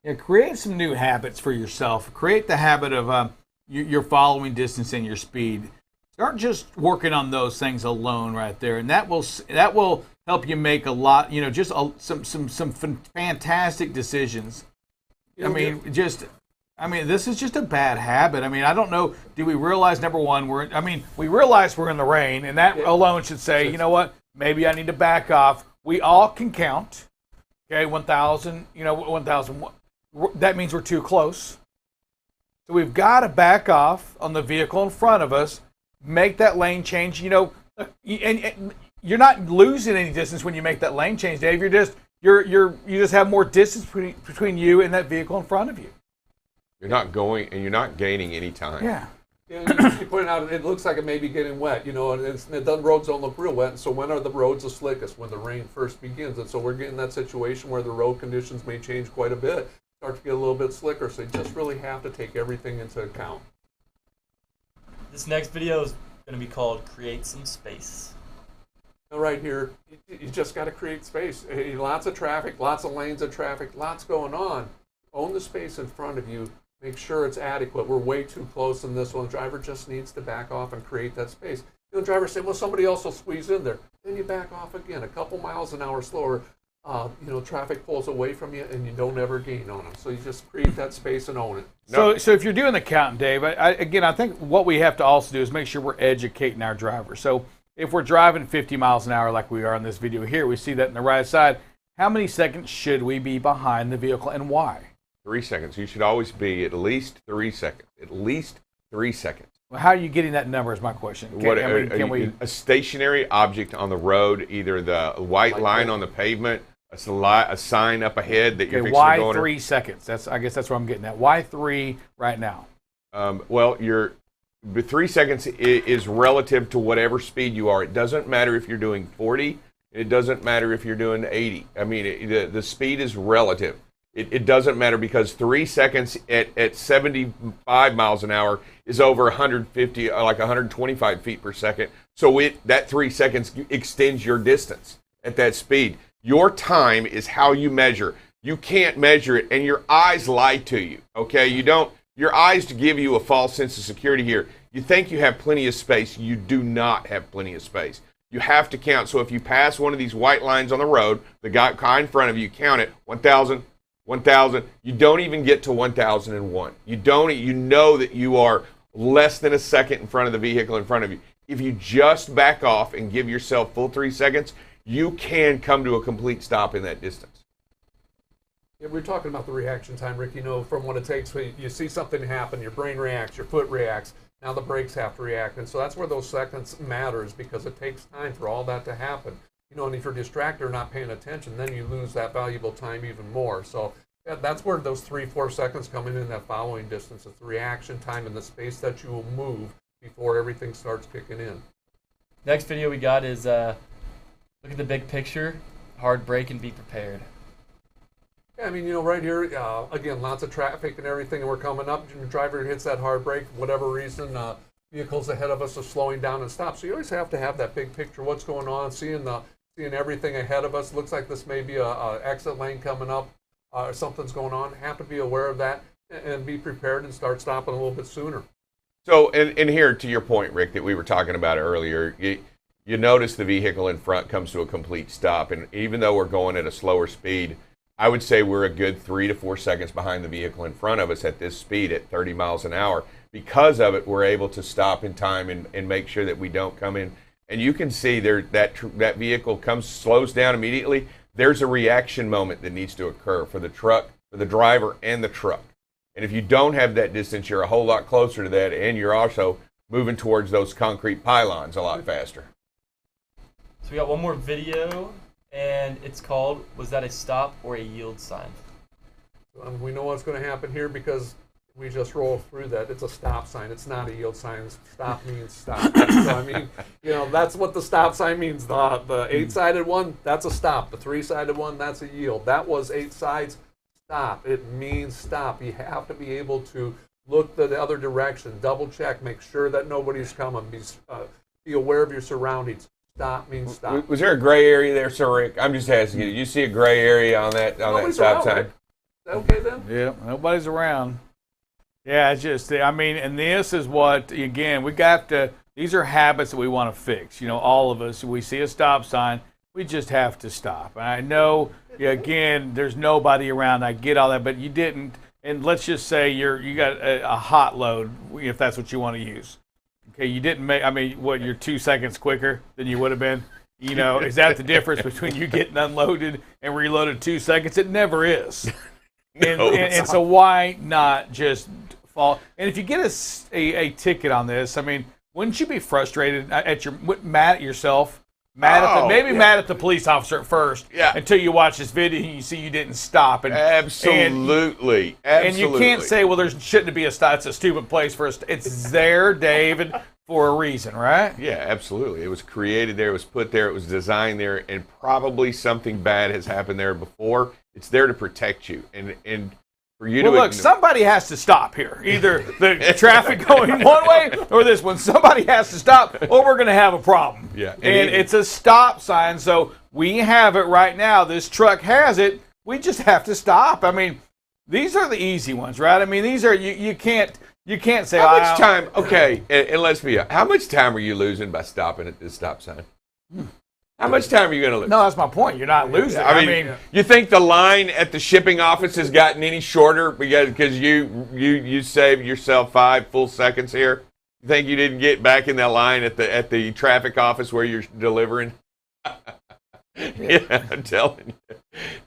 Yeah, create some new habits for yourself. Create the habit of your following distance and your speed. Start just working on those things alone right there, and that will help you make a lot. You know, just some fantastic decisions. I mean, this is just a bad habit. I mean, I don't know. Do we realize, number one, we realize we're in the rain, and that alone should say, you know what? Maybe I need to back off. We all can count. Okay, 1,000. 1,000. That means we're too close. So we've got to back off on the vehicle in front of us. Make that lane change. You know, and you're not losing any distance when you make that lane change, Dave. You just have more distance between you and that vehicle in front of you. You're not going, and you're not gaining any time. Yeah. You point out it looks like it may be getting wet, and the roads don't look real wet. And so when are the roads the slickest? When the rain first begins. And so we're getting that situation where the road conditions may change quite a bit, start to get a little bit slicker. So you just really have to take everything into account. This next video is going to be called Create Some Space. Right here, you just got to create space. Lots of traffic, lots of lanes of traffic, lots going on. Own the space in front of you. Make sure it's adequate. We're way too close in this one. The driver just needs to back off and create that space. Drivers say, well, somebody else will squeeze in there. Then you back off again. A couple miles an hour slower, traffic pulls away from you, and you don't ever gain on them. So you just create that space and own it. So if you're doing the counting, Dave, I think what we have to also do is make sure we're educating our drivers. So if we're driving 50 miles an hour like we are in this video here, we see that in the right side, how many seconds should we be behind the vehicle and why? 3 seconds. You should always be at least 3 seconds. At least 3 seconds. Well, how are you getting that number is my question. A stationary object on the road, either the white line on the pavement, a sign up ahead that you're fixing to go under. Why 3 seconds? I guess that's what I'm getting at. Why 3 right now? Well, 3 seconds is relative to whatever speed you are. It doesn't matter if you're doing 40. It doesn't matter if you're doing 80. I mean, the speed is relative. It doesn't matter because 3 seconds at 75 miles an hour is over 150, like 125 feet per second. So that 3 seconds extends your distance at that speed. Your time is how you measure. You can't measure it, and your eyes lie to you. Okay, your eyes give you a false sense of security here. You think you have plenty of space. You do not have plenty of space. You have to count. So if you pass one of these white lines on the road, the guy in front of you, count it, 1,000. 1,000. You don't even get to 1,001. You know that you are less than a second in front of the vehicle in front of you. If you just back off and give yourself full 3 seconds, you can come to a complete stop in that distance. Yeah, we're talking about the reaction time, Rick. From what it takes, you see something happen, your brain reacts, your foot reacts. Now the brakes have to react, and so that's where those seconds matters because it takes time for all that to happen. And if you're distracted or not paying attention, then you lose that valuable time even more. So that's where those 3-4 seconds come in that following distance. It's the reaction time and the space that you will move before everything starts kicking in. Next video we got is look at the big picture, hard brake and be prepared. Yeah, right here, again, lots of traffic and everything, and we're coming up. The driver hits that hard brake, for whatever reason, vehicles ahead of us are slowing down and stop. So you always have to have that big picture, what's going on, seeing everything ahead of us. Looks like this may be a exit lane coming up, or something's going on. Have to be aware of that and be prepared and start stopping a little bit sooner. So, and here to your point, Rick, that we were talking about earlier, you notice the vehicle in front comes to a complete stop, and even though we're going at a slower speed, I would say we're a good 3 to 4 seconds behind the vehicle in front of us at this speed at 30 miles an hour. Because of it, we're able to stop in time and make sure that we don't come in. And you can see that vehicle slows down immediately. There's a reaction moment that needs to occur for the truck, for the driver, and the truck. And if you don't have that distance, you're a whole lot closer to that, and you're also moving towards those concrete pylons a lot faster. So we got one more video, and it's called, was that a stop or a yield sign? We know what's going to happen here because we just roll through that. It's a stop sign. It's not a yield sign. Stop means stop. So, I mean, that's what the stop sign means. The 8-sided one, that's a stop. The 3-sided one, that's a yield. That was 8 sides. Stop. It means stop. You have to be able to look the other direction, double check, make sure that nobody's coming. Be aware of your surroundings. Stop means stop. Was there a gray area there, Sir Rick? I'm just asking you. You see a gray area on that stop sign? Is that okay then? Yeah, nobody's around. Yeah, it's just, and this is what, again, we got to, these are habits that we want to fix. All of us, we see a stop sign, we just have to stop. And I know, again, there's nobody around. I get all that, but you didn't. And let's just say you got a hot load, if that's what you want to use. Okay, you didn't make, you're 2 seconds quicker than you would have been? Is that the difference between you getting unloaded and reloaded 2 seconds? It never is. And so why not just fall? And if you get a ticket on this, wouldn't you be frustrated mad at yourself? Mad at the police officer at first, until you watch this video and you see you didn't stop. And Absolutely. And you can't say, well, there shouldn't be a stop. It's a stupid place for us. It's there, David, for a reason, right? Yeah, absolutely. It was created there. It was put there. It was designed there. And probably something bad has happened there before. It's there to protect you. And for you look, somebody has to stop here. Either the traffic going one way or this one. Somebody has to stop or we're going to have a problem. Yeah. And it's a stop sign. So we have it right now. This truck has it. We just have to stop. These are the easy ones, right? These are, you can't say, how much time, okay, and let's be honest, how much time are you losing by stopping at this stop sign? How much time are you going to lose? No, that's my point. You're not losing. You think the line at the shipping office has gotten any shorter because you saved yourself 5 full seconds here? You think you didn't get back in that line at the traffic office where you're delivering? Yeah, I'm telling you.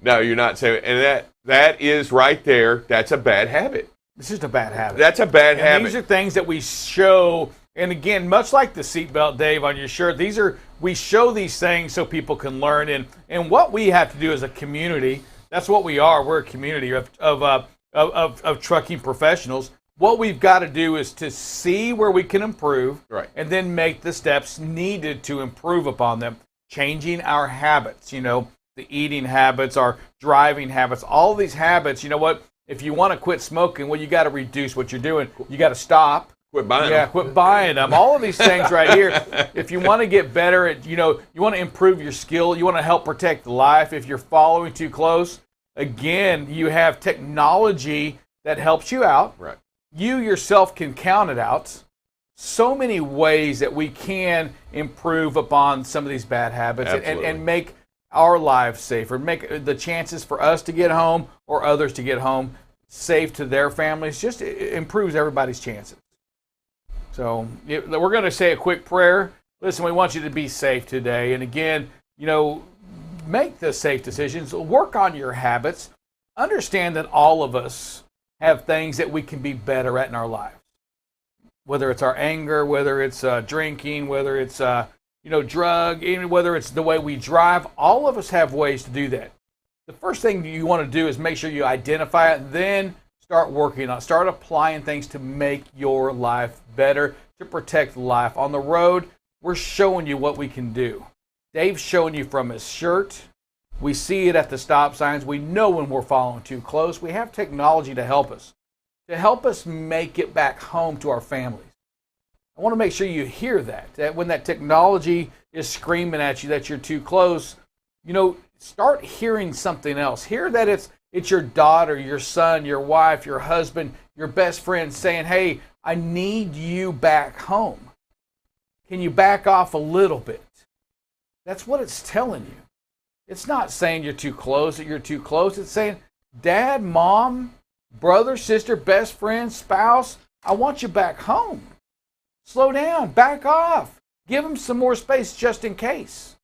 No, you're not saving. And that is right there. That's a bad habit. It's just a bad habit. That's a bad habit. These are things that we show. And again, much like the seatbelt, Dave, on your shirt, we show these things so people can learn. And what we have to do as a community, that's what we are. We're a community of trucking professionals. What we've got to do is to see where we can improve, right, and then make the steps needed to improve upon them. Changing our habits, the eating habits, our driving habits, all of these habits. You know what? If you want to quit smoking, well, you got to reduce what you're doing. You got to stop. Quit buying them. Quit buying them. All of these things right here. If you want to get better at, you want to improve your skill, you want to help protect life. If you're following too close, again, you have technology that helps you out. Right. You yourself can count it out. So many ways that we can improve upon some of these bad habits and make our lives safer, make the chances for us to get home or others to get home safe to their families. Just it improves everybody's chances. So we're going to say a quick prayer. Listen, we want you to be safe today. And again, make the safe decisions. Work on your habits. Understand that all of us have things that we can be better at in our lives. Whether it's our anger, whether it's drinking, whether it's drug, even whether it's the way we drive, all of us have ways to do that. The first thing you want to do is make sure you identify it, then start working on it. Start applying things to make your life better, to protect life. On the road, we're showing you what we can do. Dave's showing you from his shirt. We see it at the stop signs. We know when we're following too close. We have technology to help us make it back home to our families. I want to make sure you hear that when that technology is screaming at you that you're too close, start hearing something else. Hear that it's your daughter, your son, your wife, your husband, your best friend saying, hey, I need you back home. Can you back off a little bit? That's what it's telling you. It's not saying you're too close, that you're too close. It's saying, Dad, Mom, brother, sister, best friend, spouse, I want you back home. Slow down, back off. Give them some more space just in case.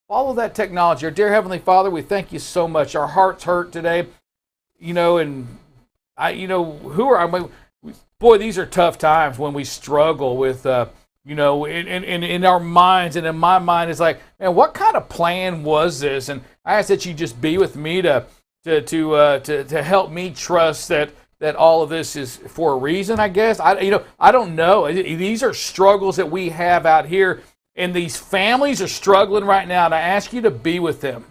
Follow that technology. Our dear Heavenly Father, we thank you so much. Our hearts hurt today. Boy, these are tough times when we struggle with, in our minds, and in my mind, it's like, man, what kind of plan was this? And I ask that you just be with me to help me trust that that all of this is for a reason, I guess. I don't know. These are struggles that we have out here, and these families are struggling right now, and I ask you to be with them.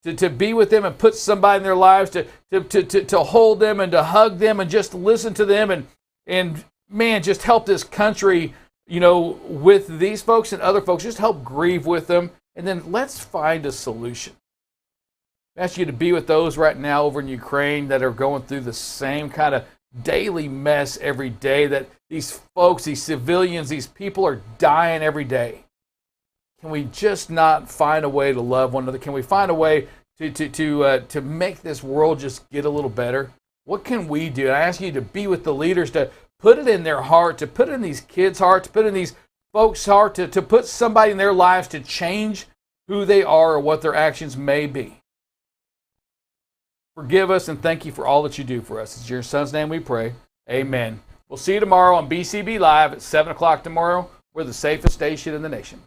To be with them and put somebody in their lives, to hold them and to hug them and just listen to them and man, just help this country, with these folks and other folks, just help grieve with them, and then let's find a solution. I ask you to be with those right now over in Ukraine that are going through the same kind of daily mess every day, that these folks, these civilians, these people are dying every day. Can we just not find a way to love one another? Can we find a way to make this world just get a little better? What can we do? And I ask you to be with the leaders, to put it in their heart, to put it in these kids' heart, to put it in these folks' heart, to put somebody in their lives to change who they are or what their actions may be. Forgive us and thank you for all that you do for us. In your son's name we pray. Amen. We'll see you tomorrow on BCB Live at 7 o'clock tomorrow. We're the safest station in the nation.